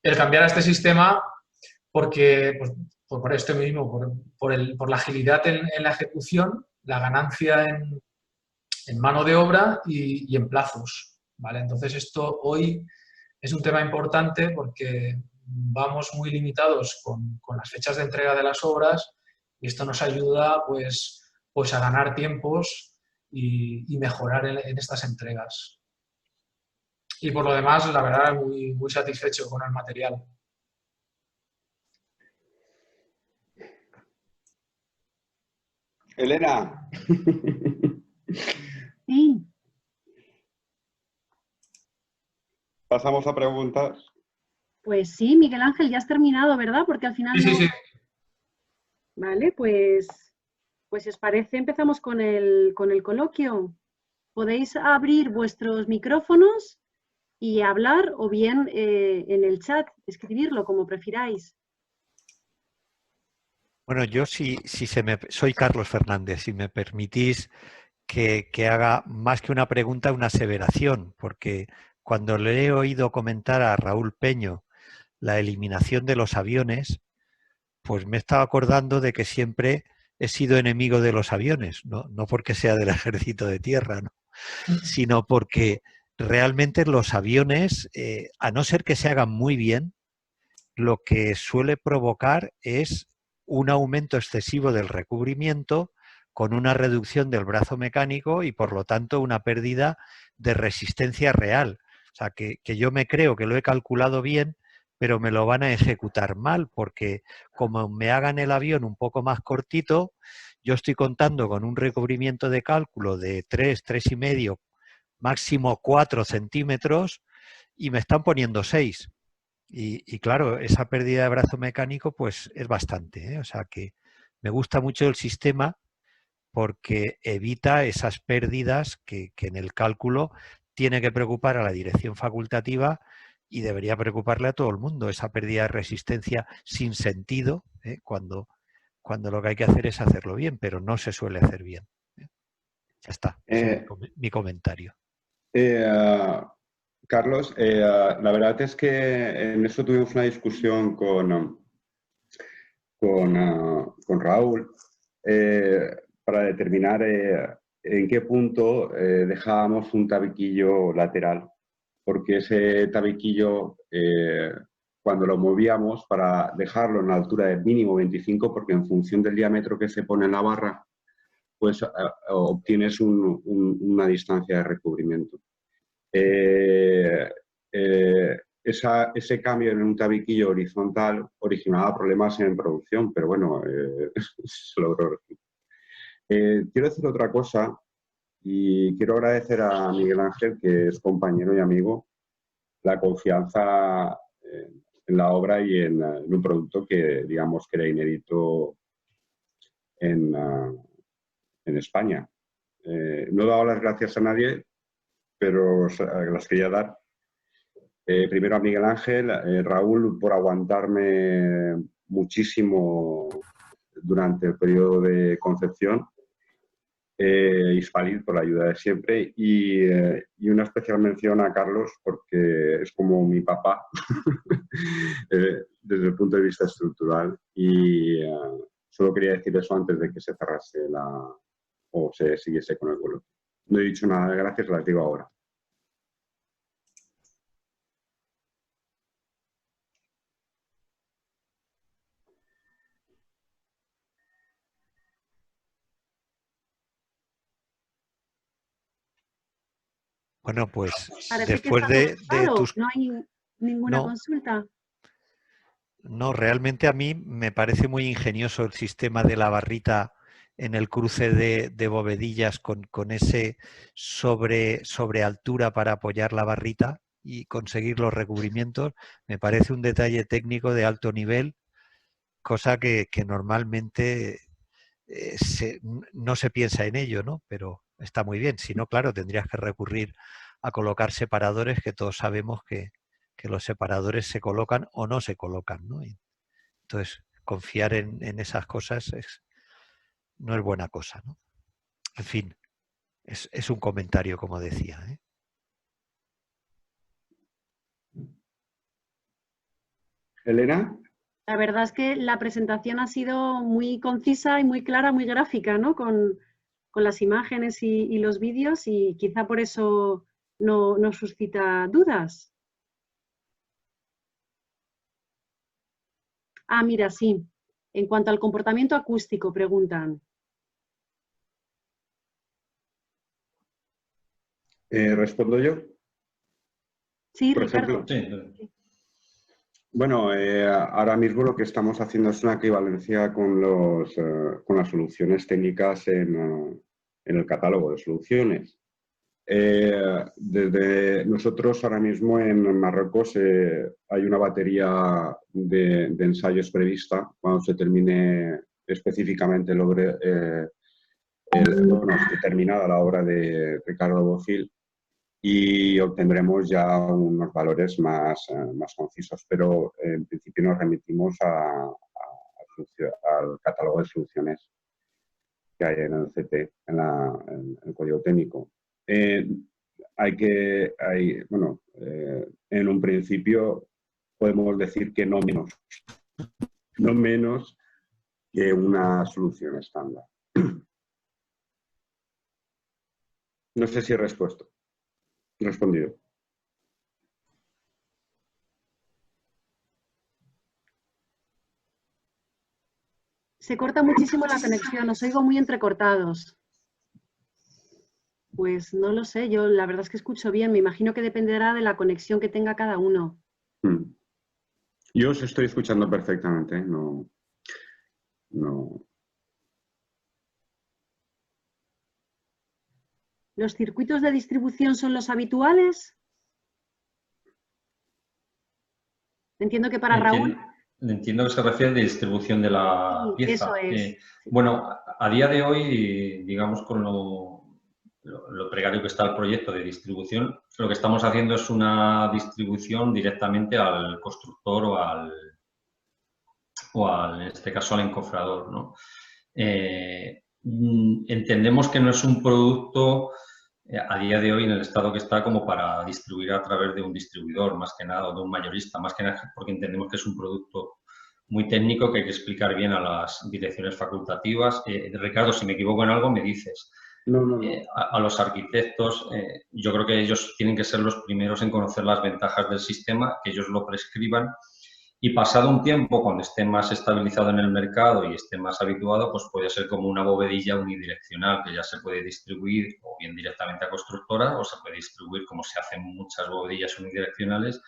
Speaker 6: el cambiar a este sistema porque, pues, por esto mismo, por la agilidad en la ejecución, la ganancia en mano de obra y en plazos, ¿vale? Entonces esto hoy es un tema importante porque vamos muy limitados con las fechas de entrega de las obras y esto nos ayuda pues a ganar tiempos y mejorar en estas entregas. Y por lo demás, la verdad, muy, muy satisfecho con el material.
Speaker 2: Elena.
Speaker 1: Sí.
Speaker 2: Pasamos a preguntas.
Speaker 1: Pues sí, Miguel Ángel, ya has terminado, ¿verdad? Porque al final
Speaker 6: Sí,
Speaker 1: no...
Speaker 6: sí, sí.
Speaker 1: Vale, pues si os parece empezamos con el coloquio. Podéis abrir vuestros micrófonos y hablar o bien en el chat, escribirlo como prefiráis.
Speaker 5: Bueno, yo soy Carlos Fernández, si me permitís que haga más que una pregunta, una aseveración, porque cuando le he oído comentar a Raúl Peño la eliminación de los aviones, pues me estaba acordando de que siempre he sido enemigo de los aviones, no porque sea del ejército de tierra, ¿no? Sino porque realmente los aviones, a no ser que se hagan muy bien, lo que suele provocar es un aumento excesivo del recubrimiento con una reducción del brazo mecánico y por lo tanto una pérdida de resistencia real. O sea, que yo me creo que lo he calculado bien, pero me lo van a ejecutar mal porque como me hagan el avión un poco más cortito, yo estoy contando con un recubrimiento de cálculo de 3, 3,5, máximo 4 centímetros y me están poniendo 6. Y claro, esa pérdida de brazo mecánico pues es bastante, ¿eh? O sea que me gusta mucho el sistema porque evita esas pérdidas que en el cálculo tiene que preocupar a la dirección facultativa y debería preocuparle a todo el mundo, esa pérdida de resistencia sin sentido, ¿eh? Cuando lo que hay que hacer es hacerlo bien, pero no se suele hacer bien, ¿eh? Ya está, ese es mi comentario.
Speaker 2: Carlos, la verdad es que en eso tuvimos una discusión con Raúl para determinar en qué punto dejábamos un tabiquillo lateral, porque ese tabiquillo, cuando lo movíamos para dejarlo en la altura del mínimo 25, porque en función del diámetro que se pone en la barra, pues obtienes una distancia de recubrimiento. Ese cambio en un tabiquillo horizontal originaba problemas en producción, pero bueno, se logró. Quiero decir otra cosa y quiero agradecer a Miguel Ángel, que es compañero y amigo, la confianza en la obra y en un producto que, digamos, que era inédito en España. No he dado las gracias a nadie, pero las quería dar. Primero a Miguel Ángel, Raúl, por aguantarme muchísimo durante el periodo de concepción, Isfalid por la ayuda de siempre y una especial mención a Carlos porque es como mi papá desde el punto de vista estructural y solo quería decir eso antes de que se cerrase o se siguiese con el vuelo. No he dicho nada de gracias, las digo ahora.
Speaker 5: Bueno, pues
Speaker 1: Parece
Speaker 5: después
Speaker 1: que
Speaker 5: de tus...
Speaker 1: no hay ninguna consulta.
Speaker 5: No, realmente a mí me parece muy ingenioso el sistema de la barrita en el cruce de bovedillas con ese sobre altura para apoyar la barrita. y conseguir los recubrimientos, me parece un detalle técnico de alto nivel, cosa que normalmente no se piensa en ello, ¿no? Pero está muy bien. Si no, claro, tendrías que recurrir a colocar separadores, que todos sabemos que los separadores se colocan o no se colocan, ¿no? Y entonces, confiar en esas cosas no es buena cosa, ¿no? En fin, es un comentario, como decía, ¿eh?
Speaker 2: Elena.
Speaker 1: La verdad es que la presentación ha sido muy concisa y muy clara, muy gráfica, ¿no? Con las imágenes y los vídeos, y quizá por eso no suscita dudas. Ah, mira, sí. En cuanto al comportamiento acústico, preguntan.
Speaker 2: ¿Respondo yo?
Speaker 1: Sí,
Speaker 2: Por
Speaker 1: Ricardo.
Speaker 2: ejemplo. Bueno, ahora mismo lo que estamos haciendo es una equivalencia con las soluciones técnicas en el catálogo de soluciones. Desde nosotros ahora mismo en Marruecos hay una batería de ensayos prevista cuando se termine específicamente terminada la obra de Ricardo Bofill, y obtendremos ya unos valores más concisos, pero en principio nos remitimos al catálogo de soluciones que hay en el CT, en el código técnico. En un principio podemos decir que no menos que una solución estándar. No sé si he respondido.
Speaker 1: Se corta muchísimo la conexión, os oigo muy entrecortados. Pues no lo sé, yo la verdad es que escucho bien, me imagino que dependerá de la conexión que tenga cada uno.
Speaker 2: Yo os estoy escuchando perfectamente, ¿eh? No.
Speaker 1: ¿Los circuitos de distribución son los habituales? Entiendo que para Raúl...
Speaker 4: Entiendo que se refiere a la distribución de la pieza.
Speaker 1: Eso es.
Speaker 4: Bueno, a día de hoy, digamos, con lo precario que está el proyecto de distribución, lo que estamos haciendo es una distribución directamente al constructor en este caso al encofrador, ¿no? Entendemos que no es un producto a día de hoy en el estado que está como para distribuir a través de un distribuidor, más que nada, o de un mayorista, más que nada porque entendemos que es un producto muy técnico que hay que explicar bien a las direcciones facultativas. Ricardo, si me equivoco en algo, me dices.
Speaker 2: No.
Speaker 4: A los arquitectos, yo creo que ellos tienen que ser los primeros en conocer las ventajas del sistema, que ellos lo prescriban, y pasado un tiempo, cuando esté más estabilizado en el mercado y esté más habituado, pues puede ser como una bovedilla unidireccional que ya se puede distribuir o bien directamente a constructoras o se puede distribuir, como se hacen muchas bovedillas unidireccionales,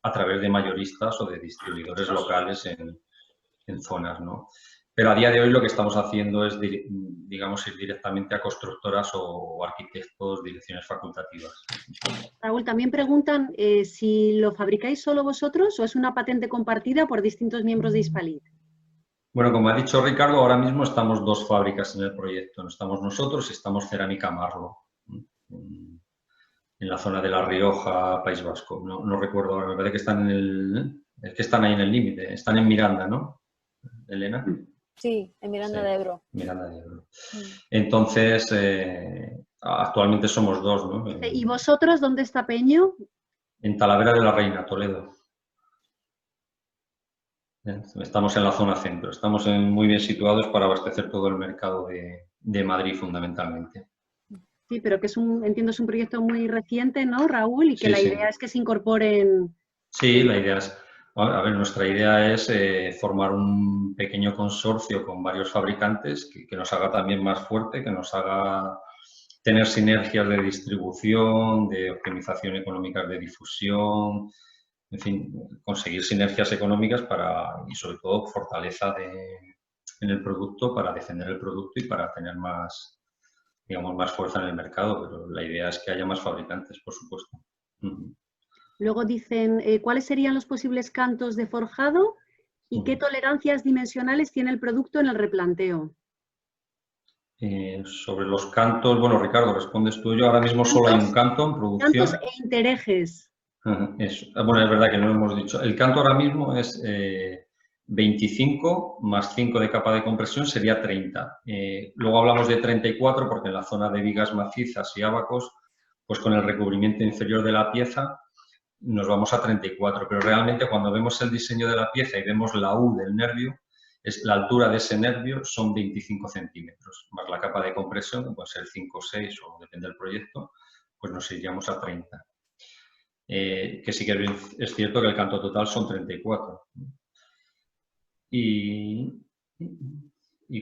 Speaker 4: a través de mayoristas o de distribuidores locales en zonas, ¿no? Pero a día de hoy lo que estamos haciendo es, digamos, ir directamente a constructoras o arquitectos, direcciones facultativas.
Speaker 1: Raúl, también preguntan si lo fabricáis solo vosotros o es una patente compartida por distintos miembros de Hispalit.
Speaker 4: Bueno, como ha dicho Ricardo, ahora mismo estamos dos fábricas en el proyecto. No estamos nosotros y estamos Cerámica Marlo, en la zona de La Rioja, País Vasco. No recuerdo ahora, me parece que están ahí en el límite. Están en Miranda, ¿no, Elena?
Speaker 3: Sí, en Miranda de Ebro.
Speaker 4: Miranda de Ebro. Entonces, actualmente somos dos, ¿no?
Speaker 1: ¿Y vosotros dónde está Peño?
Speaker 4: En Talavera de la Reina, Toledo. Estamos en la zona centro, estamos muy bien situados para abastecer todo el mercado de Madrid fundamentalmente.
Speaker 1: Sí, pero que entiendo es un proyecto muy reciente, ¿no, Raúl? Y que la idea es que se incorporen...
Speaker 4: Sí, la idea es... A ver, nuestra idea es formar un pequeño consorcio con varios fabricantes que nos haga también más fuerte, que nos haga tener sinergias de distribución, de optimización económica de difusión, en fin, conseguir sinergias económicas y sobre todo fortaleza en el producto para defender el producto y para tener más, digamos, más fuerza en el mercado, pero la idea es que haya más fabricantes, por supuesto.
Speaker 1: Me Luego dicen cuáles serían los posibles cantos de forjado y qué tolerancias dimensionales tiene el producto en el replanteo.
Speaker 4: Sobre los cantos, bueno, Ricardo, respondes tú. Yo ahora mismo solo hay un canto en producción.
Speaker 1: Cantos e interejes.
Speaker 4: Eso. Bueno, es verdad que no lo hemos dicho. El canto ahora mismo es 25 más 5 de capa de compresión sería 30. Luego hablamos de 34 porque en la zona de vigas macizas y ábacos, pues con el recubrimiento inferior de la pieza nos vamos a 34. Pero realmente cuando vemos el diseño de la pieza y vemos la U del nervio, la altura de ese nervio son 25 centímetros, más la capa de compresión, que puede ser 5 o 6 o depende del proyecto, pues nos iríamos a 30. Que sí que es cierto que el canto total son 34. ¿Y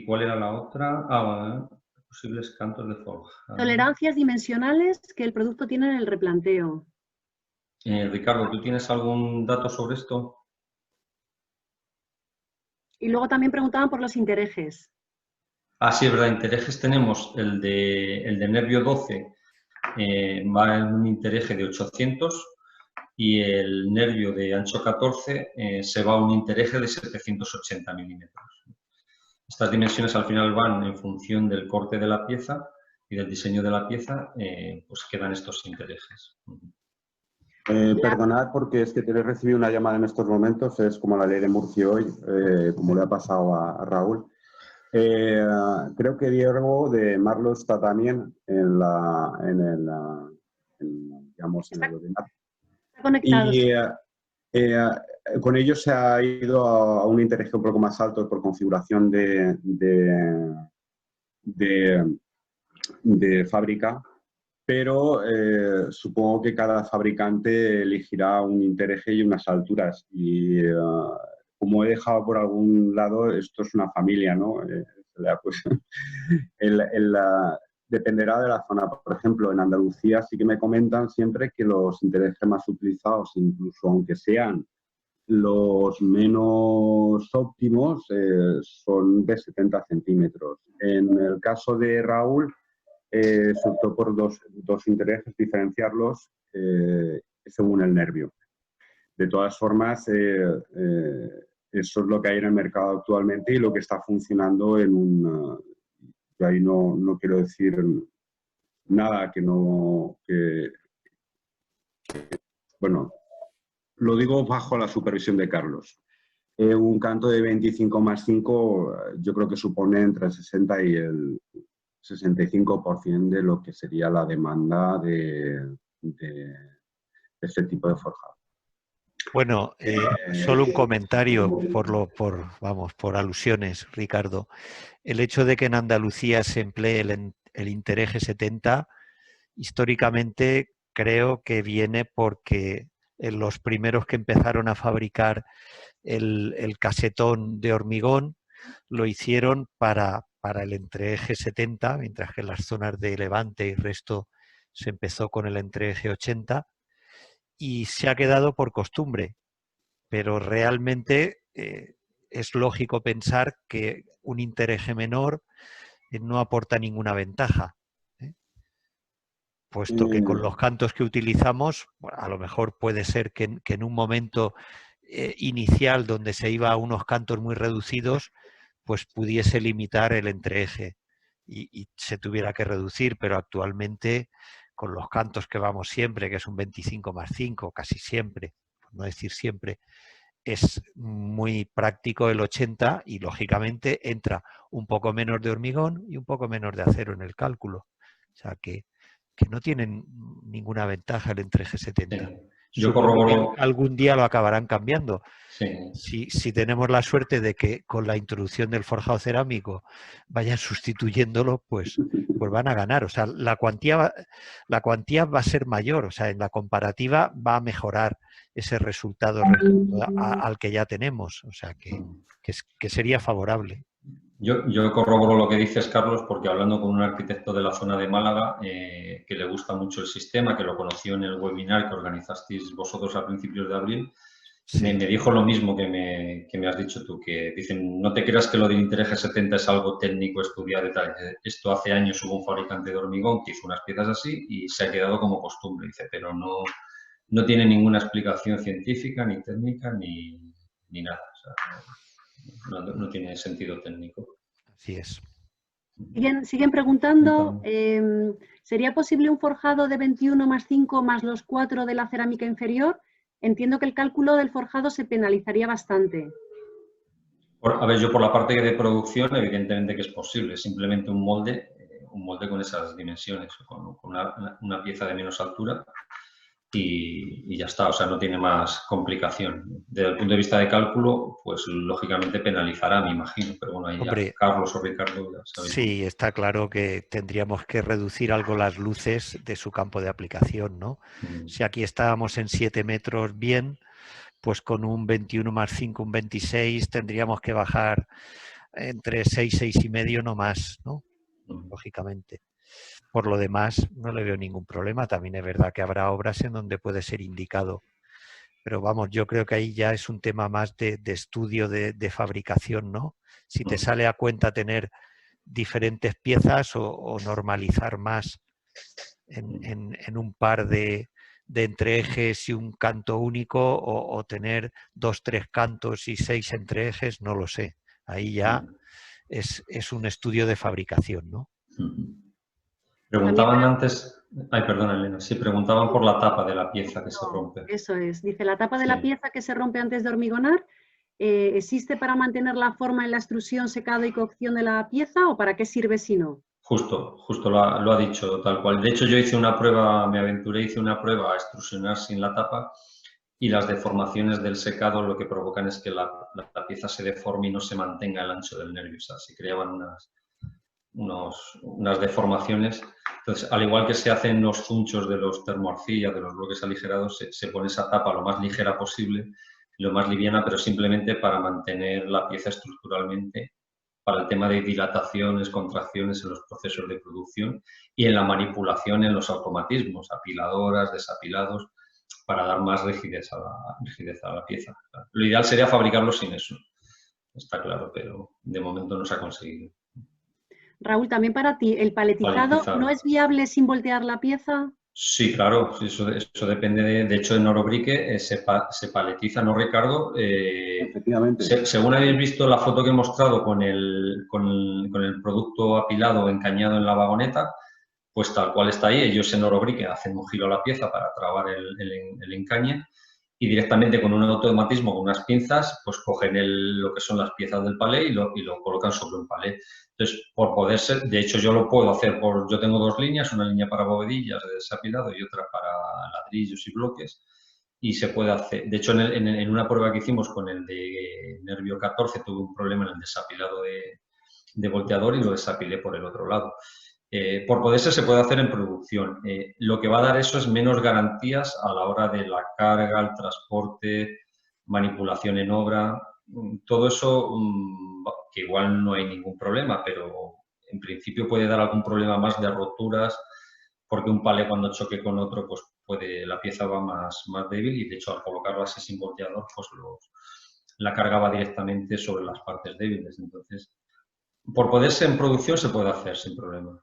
Speaker 4: cuál era la otra? Posibles cantos de forja.
Speaker 1: Tolerancias dimensionales que el producto tiene en el replanteo.
Speaker 4: Ricardo, ¿tú tienes algún dato sobre esto?
Speaker 1: Y luego también preguntaban por los interejes.
Speaker 4: Sí, es verdad, interejes tenemos el de nervio 12, va en un intereje de 800 y el nervio de ancho 14 se va a un intereje de 780 milímetros. Estas dimensiones al final van en función del corte de la pieza y del diseño de la pieza, pues quedan estos interejes.
Speaker 2: Perdonad porque es que te he recibido una llamada en estos momentos, es como la ley de Murphy hoy, como le ha pasado a Raúl. Creo que Diego de Marlo está también en el webinar.
Speaker 1: Está conectado.
Speaker 2: Y con ellos se ha ido a un intereje un poco más alto por configuración de fábrica, pero supongo que cada fabricante elegirá un intereje y unas alturas. Y como he dejado por algún lado, esto es una familia, ¿no? Pues, dependerá de la zona. Por ejemplo, en Andalucía sí que me comentan siempre que los interejes más utilizados, incluso aunque sean los menos óptimos, son de 70 centímetros. En el caso de Raúl, se optó por dos interejes, diferenciarlos según el nervio. De todas formas, eso es lo que hay en el mercado actualmente y lo que está funcionando en un... Yo ahí no quiero decir nada bueno, lo digo bajo la supervisión de Carlos. Un canto de 25 más 5 yo creo que supone entre el 60 y el 65% de lo que sería la demanda de este tipo de forjado.
Speaker 5: Bueno, solo un comentario por alusiones, Ricardo. El hecho de que en Andalucía se emplee el intereje 70, históricamente creo que viene porque los primeros que empezaron a fabricar el casetón de hormigón lo hicieron para el entreeje 70, mientras que en las zonas de Levante y resto se empezó con el entreeje 80 y se ha quedado por costumbre, pero realmente es lógico pensar que un intereje menor no aporta ninguna ventaja, puesto que con los cantos que utilizamos, bueno, a lo mejor puede ser que en un momento inicial donde se iba a unos cantos muy reducidos, pues pudiese limitar el entreeje y se tuviera que reducir, pero actualmente con los cantos que vamos siempre, que es un 25 más 5, casi siempre, por no decir siempre, es muy práctico el 80 y lógicamente entra un poco menos de hormigón y un poco menos de acero en el cálculo. O sea que no tienen ninguna ventaja el entreeje 70.
Speaker 4: Sí. Yo corroboro...
Speaker 5: Algún día lo acabarán cambiando.
Speaker 4: Sí.
Speaker 5: Si tenemos la suerte de que con la introducción del forjado cerámico vayan sustituyéndolo, pues van a ganar. O sea, la cuantía va a ser mayor. O sea, en la comparativa va a mejorar ese resultado al que ya tenemos. O sea, que sería favorable.
Speaker 4: Yo corroboro lo que dices, Carlos, porque hablando con un arquitecto de la zona de Málaga que le gusta mucho el sistema, que lo conoció en el webinar que organizasteis vosotros a principios de abril, sí. me dijo lo mismo que me has dicho tú, que dicen, no te creas que lo del intereje 70 es algo técnico estudiado y tal. Esto hace años hubo un fabricante de hormigón que hizo unas piezas así y se ha quedado como costumbre, dice, pero no no tiene ninguna explicación científica, ni técnica, ni nada. O sea, no tiene sentido técnico.
Speaker 5: Así es.
Speaker 1: Siguen preguntando, ¿sería posible un forjado de 21 más 5 más los 4 de la cerámica inferior? Entiendo que el cálculo del forjado se penalizaría bastante.
Speaker 4: A ver, yo por la parte de producción, evidentemente que es posible, simplemente un molde con esas dimensiones, con una pieza de menos altura y ya está, o sea, no tiene más complicación. Desde el punto de vista de cálculo, pues lógicamente penalizará, me imagino, pero bueno, ahí
Speaker 5: Hombre,
Speaker 4: ya Carlos o Ricardo ya sabéis.
Speaker 5: Sí, está claro que tendríamos que reducir algo las luces de su campo de aplicación, ¿no? Si aquí estábamos en 7 metros bien, pues con un 21 más 5, un 26, tendríamos que bajar entre 6, 6,5, no más, ¿no? Lógicamente. Por lo demás, no le veo ningún problema. También es verdad que habrá obras en donde puede ser indicado. Pero vamos, yo creo que ahí ya es un tema más de estudio de fabricación, ¿no? Si te sale a cuenta tener diferentes piezas o normalizar más en un par de entreejes y un canto único o tener 2, 3 cantos y 6 entreejes, no lo sé. Ahí ya es un estudio de fabricación, ¿no?
Speaker 4: Preguntaban antes, ay, perdón, Elena, sí, preguntaban por la tapa de la pieza que se rompe.
Speaker 1: Eso es, dice, la tapa de la pieza que se rompe antes de hormigonar, ¿existe para mantener la forma en la extrusión, secado y cocción de la pieza o para qué sirve si no?
Speaker 4: Justo lo ha dicho tal cual. De hecho, yo hice una prueba, me aventuré, hice una prueba a extrusionar sin la tapa y las deformaciones del secado lo que provocan es que la pieza se deforme y no se mantenga el ancho del nervio. O sea, se creaban unas deformaciones. Entonces, al igual que se hacen los zunchos de los termoarcillas, de los bloques aligerados, se pone esa tapa lo más ligera posible, lo más liviana, pero simplemente para mantener la pieza estructuralmente, para el tema de dilataciones, contracciones en los procesos de producción y en la manipulación en los automatismos, apiladoras, desapilados, para dar más rigidez a la pieza. Lo ideal sería fabricarlo sin eso, está claro, pero de momento no se ha conseguido.
Speaker 1: Raúl, también para ti, ¿el paletizado no es viable sin voltear la pieza?
Speaker 4: Sí, claro, eso depende de hecho, en Orobrique se paletiza, ¿no, Ricardo?
Speaker 2: Efectivamente.
Speaker 4: Según habéis visto la foto que he mostrado con el producto apilado encañado en la vagoneta, pues tal cual está ahí, ellos en Orobrique hacen un giro a la pieza para trabar el encañe y directamente con un automatismo, con unas pinzas, pues cogen lo que son las piezas del palé y lo colocan sobre un palé. Entonces, por poder ser, de hecho yo lo puedo hacer yo tengo 2 líneas, una línea para bovedillas de desapilado y otra para ladrillos y bloques, y se puede hacer. De hecho, en una prueba que hicimos con el de Nervio 14 tuve un problema en el desapilado de volteador y lo desapilé por el otro lado. Por poderse se puede hacer en producción. Lo que va a dar eso es menos garantías a la hora de la carga, el transporte, manipulación en obra. Todo eso, que igual no hay ningún problema, pero en principio puede dar algún problema más de roturas, porque un palé cuando choque con otro, pues la pieza va más débil y de hecho al colocarlo así sin volteador, pues la carga va directamente sobre las partes débiles. Entonces, por poderse en producción se puede hacer sin problema.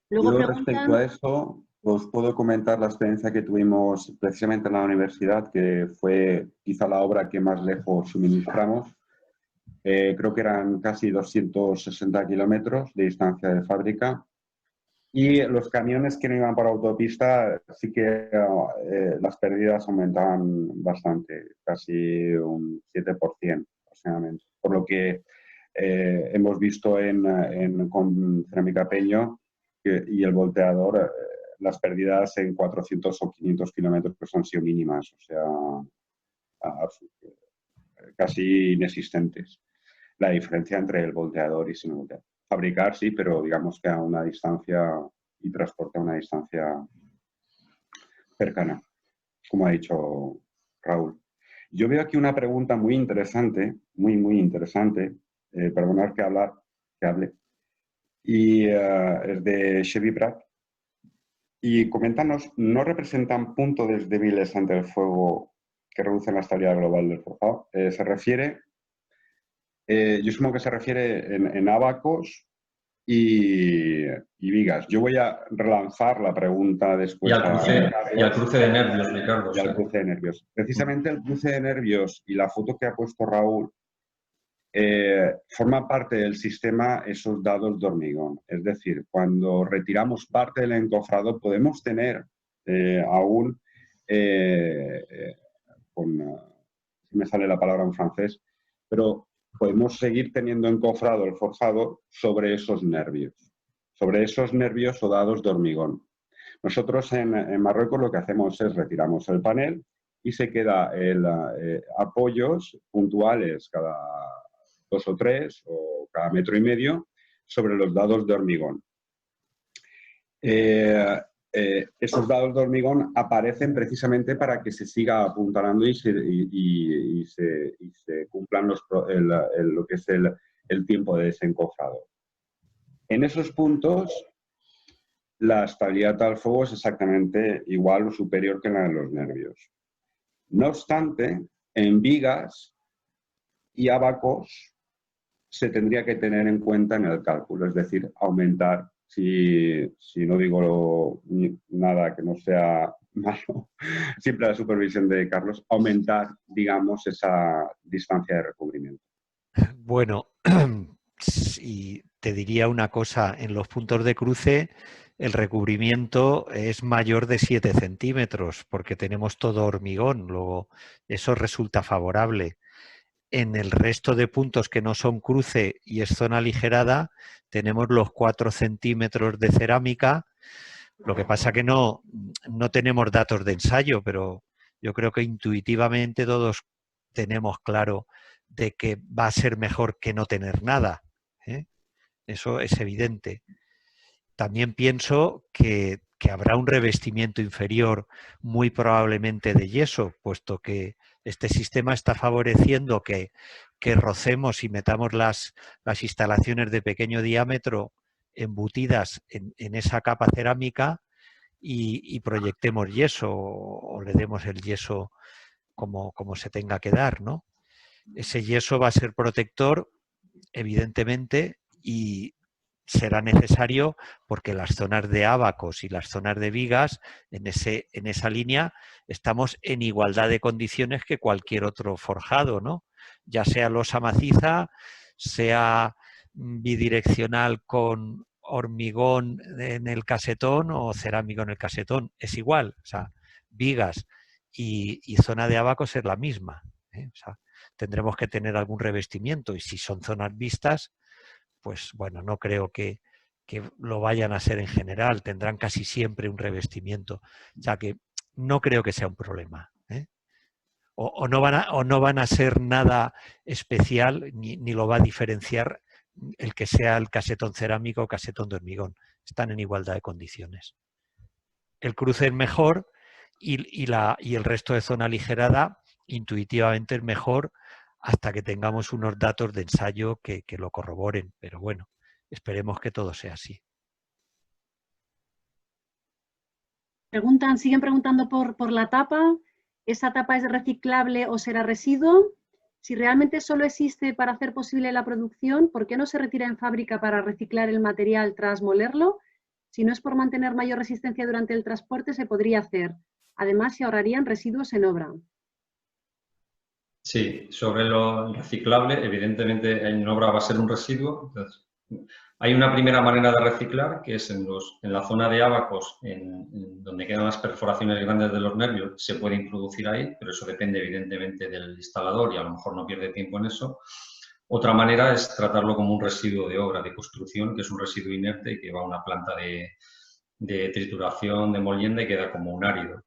Speaker 1: Luego
Speaker 2: Yo respecto a eso, os puedo comentar la experiencia que tuvimos precisamente en la universidad, que fue quizá la obra que más lejos suministramos. Creo que eran casi 260 kilómetros de distancia de fábrica. Y los camiones que no iban por autopista sí que las pérdidas aumentaban bastante, casi un 7% aproximadamente. Por lo que hemos visto con Cerámica Peño y el volteador, las pérdidas en 400 o 500 kilómetros han sido mínimas, o sea, casi inexistentes. La diferencia entre el volteador y sin volteador. Fabricar sí, pero digamos que a una distancia y transporte a una distancia cercana, como ha dicho Raúl. Yo veo aquí una pregunta muy interesante, muy interesante, perdonad que hable, y es de Chevy Prat. Y coméntanos, ¿no representan puntos débiles ante el fuego que reducen la estabilidad global del forjado? Se refiere, yo supongo que se refiere en ábacos y vigas. Yo voy a relanzar la pregunta después.
Speaker 4: Y al cruce de nervios, Ricardo.
Speaker 2: Y al cruce de nervios. Precisamente el cruce de nervios y la foto que ha puesto Raúl forma parte del sistema esos dados de hormigón. Es decir, cuando retiramos parte del encofrado podemos tener aún, me sale la palabra en francés, pero podemos seguir teniendo encofrado el forjado sobre esos nervios o dados de hormigón. Nosotros en Marruecos lo que hacemos es retiramos el panel y se queda apoyos puntuales cada 2 o 3 o cada 1,5 metros sobre los dados de hormigón. Esos dados de hormigón aparecen precisamente para que se siga apuntalando y se cumplan lo que es el tiempo de desencofrado. En esos puntos, la estabilidad al fuego es exactamente igual o superior que la de los nervios. No obstante, en vigas y ábacos se tendría que tener en cuenta en el cálculo, es decir, aumentar, si no digo nada que no sea malo, siempre la supervisión de Carlos, aumentar, digamos, esa distancia de recubrimiento.
Speaker 5: Bueno, y te diría una cosa, en los puntos de cruce el recubrimiento es mayor de 7 centímetros porque tenemos todo hormigón, luego eso resulta favorable. En el resto de puntos que no son cruce y es zona aligerada, tenemos los 4 centímetros de cerámica. Lo que pasa que no tenemos datos de ensayo, pero yo creo que intuitivamente todos tenemos claro de que va a ser mejor que no tener nada, ¿eh? Eso es evidente. También pienso que habrá un revestimiento inferior muy probablemente de yeso, puesto que este sistema está favoreciendo que rocemos y metamos las instalaciones de pequeño diámetro embutidas en esa capa cerámica y proyectemos yeso o le demos el yeso como se tenga que dar, ¿no? Ese yeso va a ser protector, evidentemente, y será necesario porque las zonas de ábacos y las zonas de vigas, en esa línea, estamos en igualdad de condiciones que cualquier otro forjado, ¿no? Ya sea losa maciza, sea bidireccional con hormigón en el casetón o cerámico en el casetón, es igual. O sea, vigas y zona de ábacos es la misma, ¿eh? O sea, tendremos que tener algún revestimiento y si son zonas vistas, pues bueno, no creo que lo vayan a ser en general, tendrán casi siempre un revestimiento. O sea que no creo que sea un problema, ¿eh? O no van a ser nada especial, ni lo va a diferenciar el que sea el casetón cerámico o casetón de hormigón. Están en igualdad de condiciones. El cruce es mejor y el resto de zona aligerada intuitivamente es mejor hasta que tengamos unos datos de ensayo que lo corroboren. Pero bueno, esperemos que todo sea así.
Speaker 1: Siguen preguntando por la tapa. ¿Esa tapa es reciclable o será residuo? Si realmente solo existe para hacer posible la producción, ¿por qué no se retira en fábrica para reciclar el material tras molerlo? Si no es por mantener mayor resistencia durante el transporte, se podría hacer. Además, se ahorrarían residuos en obra.
Speaker 4: Sí, sobre lo reciclable, evidentemente en obra va a ser un residuo. Entonces, hay una primera manera de reciclar, que es en la zona de ábacos, en donde quedan las perforaciones grandes de los nervios, se puede introducir ahí, pero eso depende evidentemente del instalador y a lo mejor no pierde tiempo en eso. Otra manera es tratarlo como un residuo de obra, de construcción, que es un residuo inerte que va a una planta de trituración, de molienda y queda como un árido.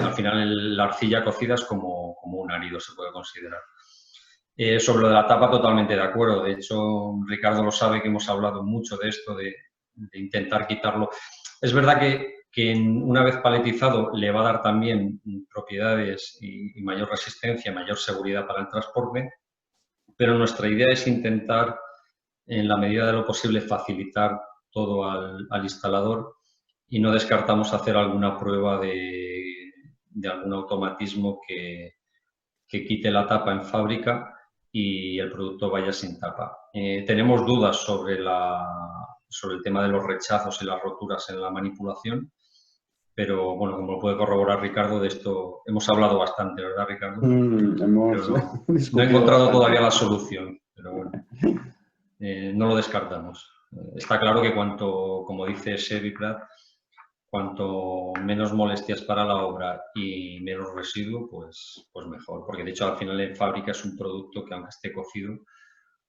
Speaker 4: Al final la arcilla cocida es como un árido, se puede considerar. Sobre lo de la tapa, totalmente de acuerdo. De hecho, Ricardo lo sabe que hemos hablado mucho de esto, de intentar quitarlo. Es verdad que una vez paletizado le va a dar también propiedades y mayor resistencia, mayor seguridad para el transporte, pero nuestra idea es intentar, en la medida de lo posible, facilitar todo al instalador y no descartamos hacer alguna prueba de algún automatismo que quite la tapa en fábrica y el producto vaya sin tapa. Tenemos dudas sobre sobre el tema de los rechazos y las roturas en la manipulación. Pero bueno, como lo puede corroborar Ricardo, de esto hemos hablado bastante, ¿verdad, Ricardo?
Speaker 2: No
Speaker 4: he encontrado todavía la solución, pero bueno, no lo descartamos. Está claro que como dice Sherry Pratt, cuanto menos molestias para la obra y menos residuo, pues mejor. Porque de hecho al final en fábrica es un producto que aunque esté cocido,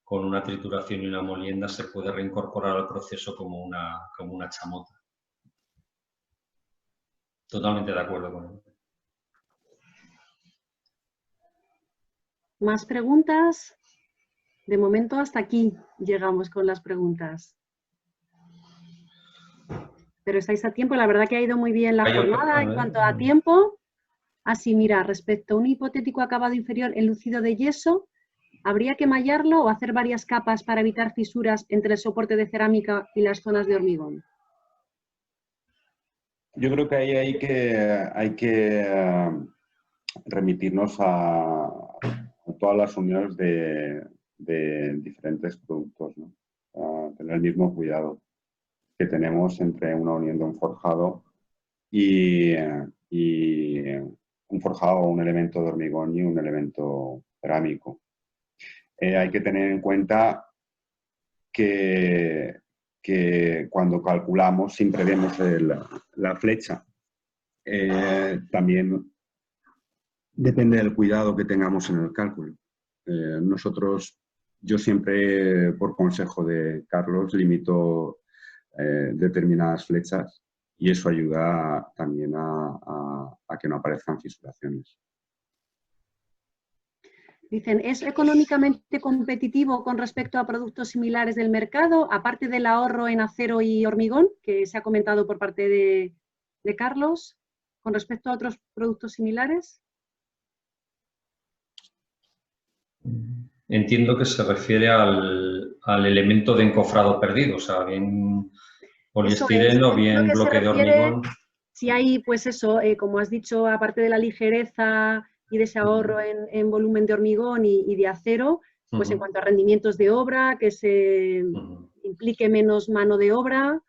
Speaker 4: con una trituración y una molienda se puede reincorporar al proceso como una chamota. Totalmente de acuerdo con él.
Speaker 1: ¿Más preguntas? De momento hasta aquí llegamos con las preguntas. Pero estáis a tiempo, la verdad que ha ido muy bien la jornada en cuanto a tiempo. Así, mira, respecto a un hipotético acabado inferior enlucido de yeso, ¿habría que mallarlo o hacer varias capas para evitar fisuras entre el soporte de cerámica y las zonas de hormigón?
Speaker 2: Yo creo que ahí hay que remitirnos a todas las uniones de diferentes productos, ¿no? A tener el mismo cuidado que tenemos entre una unión de un forjado y un forjado o un elemento de hormigón y un elemento cerámico. Hay que tener en cuenta que cuando calculamos siempre vemos la flecha. También depende del cuidado que tengamos en el cálculo. Yo siempre, por consejo de Carlos, limito determinadas flechas y eso ayuda también a que no aparezcan fisuraciones.
Speaker 1: Dicen, ¿es económicamente competitivo con respecto a productos similares del mercado, aparte del ahorro en acero y hormigón, que se ha comentado por parte de Carlos, con respecto a otros productos similares?
Speaker 4: Entiendo que se refiere al elemento de encofrado perdido, o sea, bien poliestireno, bien bloque de hormigón.
Speaker 1: Si hay, pues eso, como has dicho, aparte de la ligereza y de ese ahorro en volumen de hormigón y de acero, pues en cuanto a rendimientos de obra, que se implique menos mano de obra,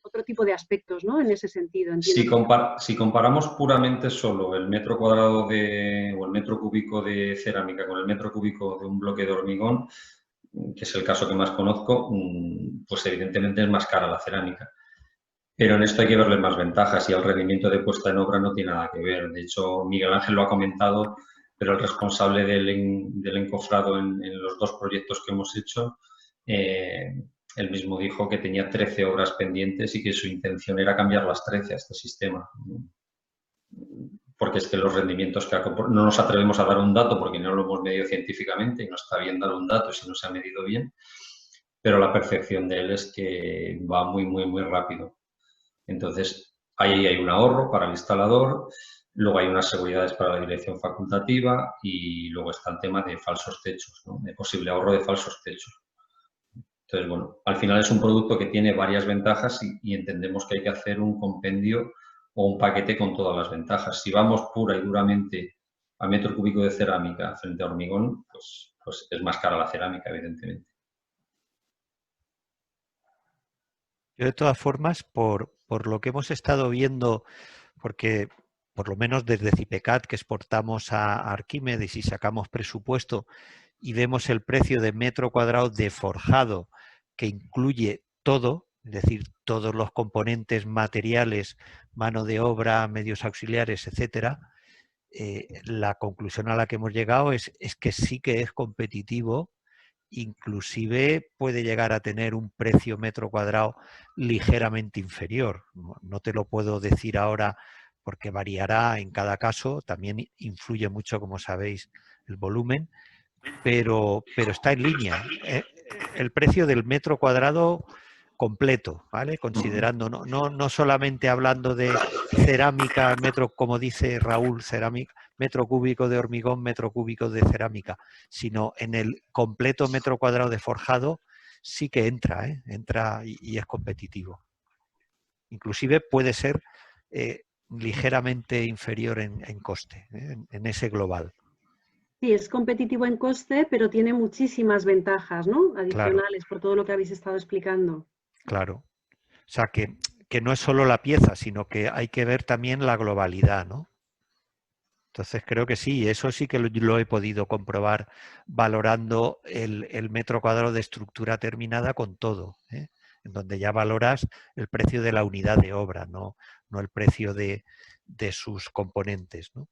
Speaker 1: otro tipo de aspectos, ¿no? En ese sentido.
Speaker 4: Si comparamos puramente solo el metro cuadrado o el metro cúbico de cerámica con el metro cúbico de un bloque de hormigón, que es el caso que más conozco, pues evidentemente es más cara la cerámica. Pero en esto hay que verle más ventajas y el rendimiento de puesta en obra no tiene nada que ver. De hecho, Miguel Ángel lo ha comentado, pero el responsable del encofrado en los dos proyectos que hemos hecho, él mismo dijo que tenía 13 obras pendientes y que su intención era cambiar las 13 a este sistema. Porque es que los rendimientos no nos atrevemos a dar un dato porque no lo hemos medido científicamente y no está bien dar un dato si no se ha medido bien, pero la percepción de él es que va muy, muy, muy rápido. Entonces, ahí hay un ahorro para el instalador, luego hay unas seguridades para la dirección facultativa y luego está el tema de falsos techos, ¿no? De posible ahorro de falsos techos. Entonces, bueno, al final es un producto que tiene varias ventajas y entendemos que hay que hacer un compendio o un paquete con todas las ventajas. Si vamos pura y duramente a metro cúbico de cerámica frente a hormigón, pues es más cara la cerámica, evidentemente.
Speaker 5: Yo, de todas formas, por lo que hemos estado viendo, porque por lo menos desde Cipecat, que exportamos a Arquímedes y sacamos presupuesto y vemos el precio de metro cuadrado de forjado, que incluye todo, es decir, todos los componentes materiales, mano de obra, medios auxiliares, etcétera, la conclusión a la que hemos llegado es que sí que es competitivo. Inclusive puede llegar a tener un precio metro cuadrado ligeramente inferior. No te lo puedo decir ahora porque variará en cada caso, también influye mucho, como sabéis, el volumen, pero está en línea. El precio del metro cuadrado completo, ¿vale? Considerando, no solamente hablando de cerámica, metro, como dice Raúl, cerámica, metro cúbico de hormigón, metro cúbico de cerámica, sino en el completo metro cuadrado de forjado sí que entra, entra y es competitivo. Inclusive puede ser ligeramente inferior en coste, en ese global.
Speaker 1: Sí, es competitivo en coste, pero tiene muchísimas ventajas, ¿no? Adicionales, claro, por todo lo que habéis estado explicando.
Speaker 5: Claro. O sea, que no es solo la pieza, sino que hay que ver también la globalidad, ¿no? Entonces creo que sí, eso sí que lo he podido comprobar valorando el metro cuadrado de estructura terminada con todo, ¿eh? En donde ya valoras el precio de la unidad de obra, no el precio de sus componentes, ¿no?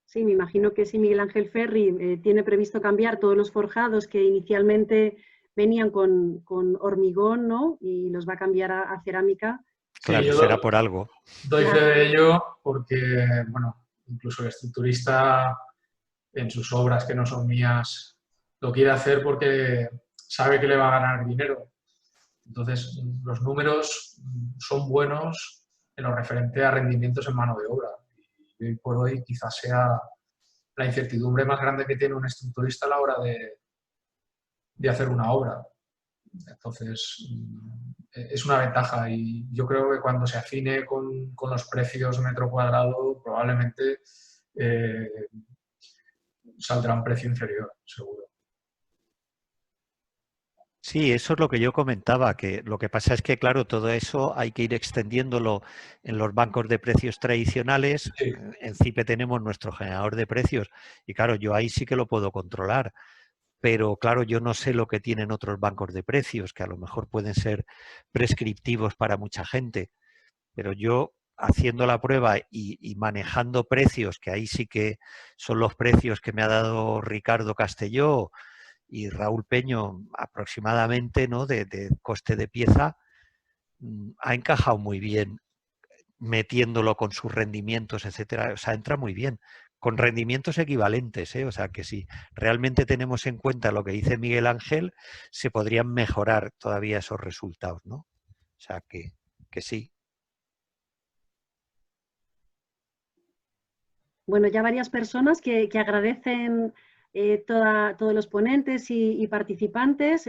Speaker 1: Sí, me imagino que si Miguel Ángel Ferri tiene previsto cambiar todos los forjados que inicialmente venían con hormigón, ¿no? Y los va a cambiar a cerámica.
Speaker 5: Claro,
Speaker 6: Sí, yo
Speaker 5: será por algo.
Speaker 6: doy fe
Speaker 1: Claro.
Speaker 6: de ello porque, bueno, incluso el estructurista en sus obras que no son mías lo quiere hacer porque sabe que le va a ganar dinero. Entonces, los números son buenos en lo referente a rendimientos en mano de obra. Y hoy por hoy quizás sea la incertidumbre más grande que tiene un estructurista a la hora de hacer una obra. Entonces, es una ventaja y yo creo que cuando se afine con los precios metro cuadrado, probablemente saldrá un precio inferior, seguro.
Speaker 5: Sí, eso es lo que yo comentaba, que lo que pasa es que, claro, todo eso hay que ir extendiéndolo en los bancos de precios tradicionales.
Speaker 6: Sí.
Speaker 5: En CIPE tenemos nuestro generador de precios y, claro, yo ahí sí que lo puedo controlar. Pero, claro, yo no sé lo que tienen otros bancos de precios, que a lo mejor pueden ser prescriptivos para mucha gente. Pero yo, haciendo la prueba y manejando precios, que ahí sí que son los precios que me ha dado Ricardo Castelló y Raúl Peño aproximadamente, ¿no? de coste de pieza, ha encajado muy bien metiéndolo con sus rendimientos, etcétera. O sea, entra muy bien, con rendimientos equivalentes, ¿eh? O sea, que si realmente tenemos en cuenta lo que dice Miguel Ángel, se podrían mejorar todavía esos resultados, ¿no? O sea, que sí.
Speaker 1: Bueno, ya varias personas que agradecen todos los ponentes y participantes.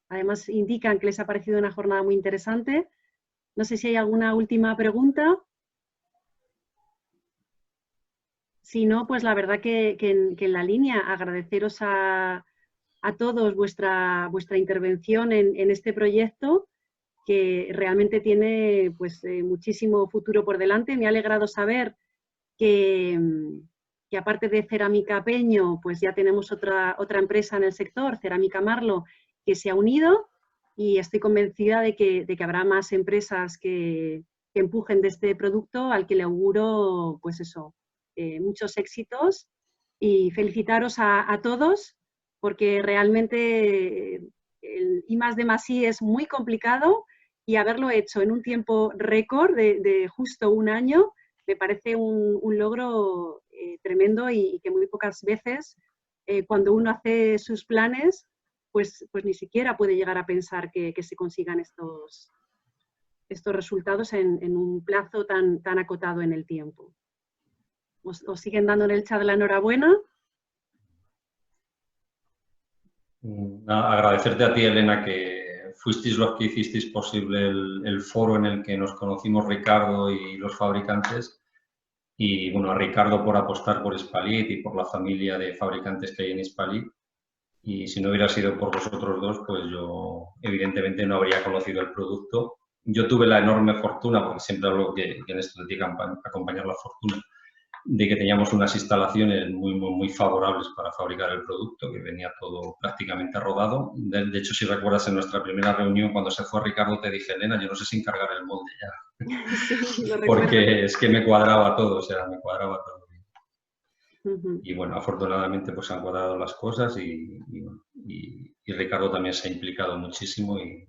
Speaker 1: Además, indican que les ha parecido una jornada muy interesante. No sé si hay alguna última pregunta. Si no, pues la verdad que en la línea agradeceros a todos vuestra intervención en este proyecto, que realmente tiene pues, muchísimo futuro por delante. Me ha alegrado saber que aparte de Cerámica Peño, pues ya tenemos otra empresa en el sector, Cerámica Marlo, que se ha unido, y estoy convencida de que habrá más empresas que empujen de este producto, al que le auguro, pues eso, muchos éxitos, y felicitaros a todos, porque realmente el I+D+I es muy complicado, y haberlo hecho en un tiempo récord de justo un año, me parece un logro tremendo, y que muy pocas veces cuando uno hace sus planes, pues ni siquiera puede llegar a pensar que se consigan estos resultados en un plazo tan acotado en el tiempo. ¿Os siguen dando en el chat la enhorabuena?
Speaker 4: Agradecerte a ti, Elena, que fuisteis los que hicisteis posible el foro en el que nos conocimos Ricardo y los fabricantes. Y bueno, a Ricardo por apostar por Hispalit y por la familia de fabricantes que hay en Hispalit. Y si no hubiera sido por vosotros dos, pues yo evidentemente no habría conocido el producto. Yo tuve la enorme fortuna, porque siempre hablo que en esto te tiene que acompañar la fortuna, de que teníamos unas instalaciones muy favorables para fabricar el producto, que venía todo prácticamente rodado. De hecho, si recuerdas, en nuestra primera reunión, cuando se fue Ricardo, te dije, Elena, yo no sé si encargar el molde ya.
Speaker 1: Sí, lo recuerdo.
Speaker 4: Porque es que me cuadraba todo, o sea, me cuadraba todo.
Speaker 1: Uh-huh.
Speaker 4: Y bueno, afortunadamente pues han cuadrado las cosas y Ricardo también se ha implicado muchísimo y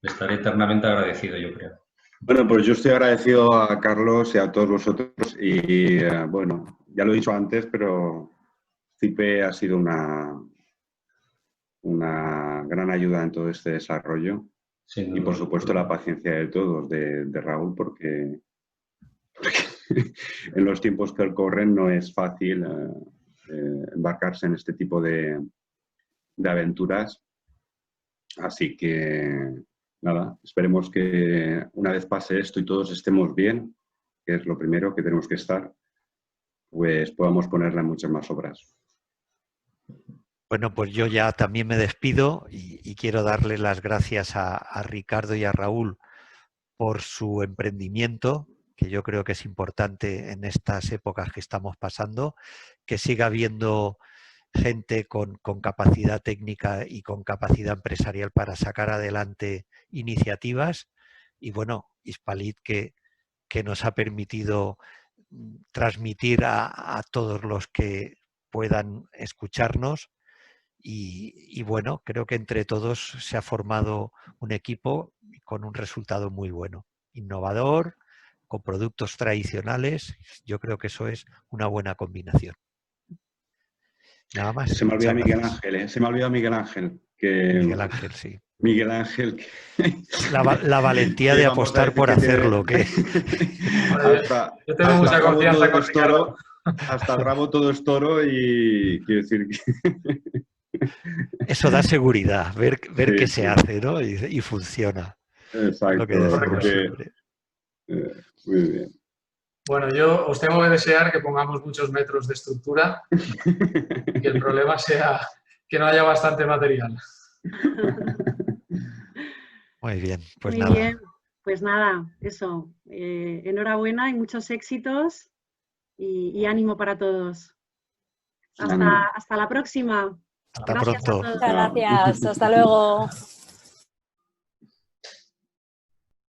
Speaker 4: le estaré eternamente agradecido, yo creo.
Speaker 2: Bueno, pues yo estoy agradecido a Carlos y a todos vosotros y bueno, ya lo he dicho antes, pero CIPE ha sido una gran ayuda en todo este desarrollo y por supuesto la paciencia de todos, de Raúl, porque en los tiempos que corren no es fácil embarcarse en este tipo de aventuras, así que nada, esperemos que una vez pase esto y todos estemos bien, que es lo primero que tenemos que estar, pues podamos ponerla en muchas más obras.
Speaker 5: Bueno, pues yo ya también me despido y quiero darle las gracias a Ricardo y a Raúl por su emprendimiento, que yo creo que es importante en estas épocas que estamos pasando, que siga habiendo gente con capacidad técnica y con capacidad empresarial para sacar adelante iniciativas. Y bueno, Hispalit que nos ha permitido transmitir a todos los que puedan escucharnos. Y bueno, creo que entre todos se ha formado un equipo con un resultado muy bueno, innovador, con productos tradicionales. Yo creo que eso es una buena combinación. Nada más.
Speaker 2: Se me olvida
Speaker 5: Muchas
Speaker 2: Miguel
Speaker 5: gracias.
Speaker 2: Ángel, se me olvida Miguel Ángel. Que...
Speaker 5: Miguel Ángel, sí.
Speaker 2: Miguel Ángel. Que...
Speaker 5: La valentía de apostar por hacerlo. Que...
Speaker 6: Yo tengo mucha confianza con Ricardo.
Speaker 2: Hasta el rabo todo es toro y quiero decir que...
Speaker 5: Eso da seguridad, ver
Speaker 2: Sí,
Speaker 5: qué
Speaker 2: sí.
Speaker 5: se hace, ¿no? Y funciona.
Speaker 2: Exacto.
Speaker 5: Lo que decimos
Speaker 2: Porque...
Speaker 5: siempre.
Speaker 2: Muy bien.
Speaker 6: Bueno, yo os tengo que desear que pongamos muchos metros de estructura y que el problema sea que no haya bastante material.
Speaker 5: Muy bien, pues
Speaker 1: Muy
Speaker 5: nada.
Speaker 1: bien, pues nada, eso. Enhorabuena y muchos éxitos y ánimo para todos.
Speaker 2: Ánimo.
Speaker 1: Hasta la próxima.
Speaker 5: Hasta
Speaker 1: Gracias
Speaker 5: pronto.
Speaker 1: a todos.
Speaker 3: Muchas gracias. Hasta luego.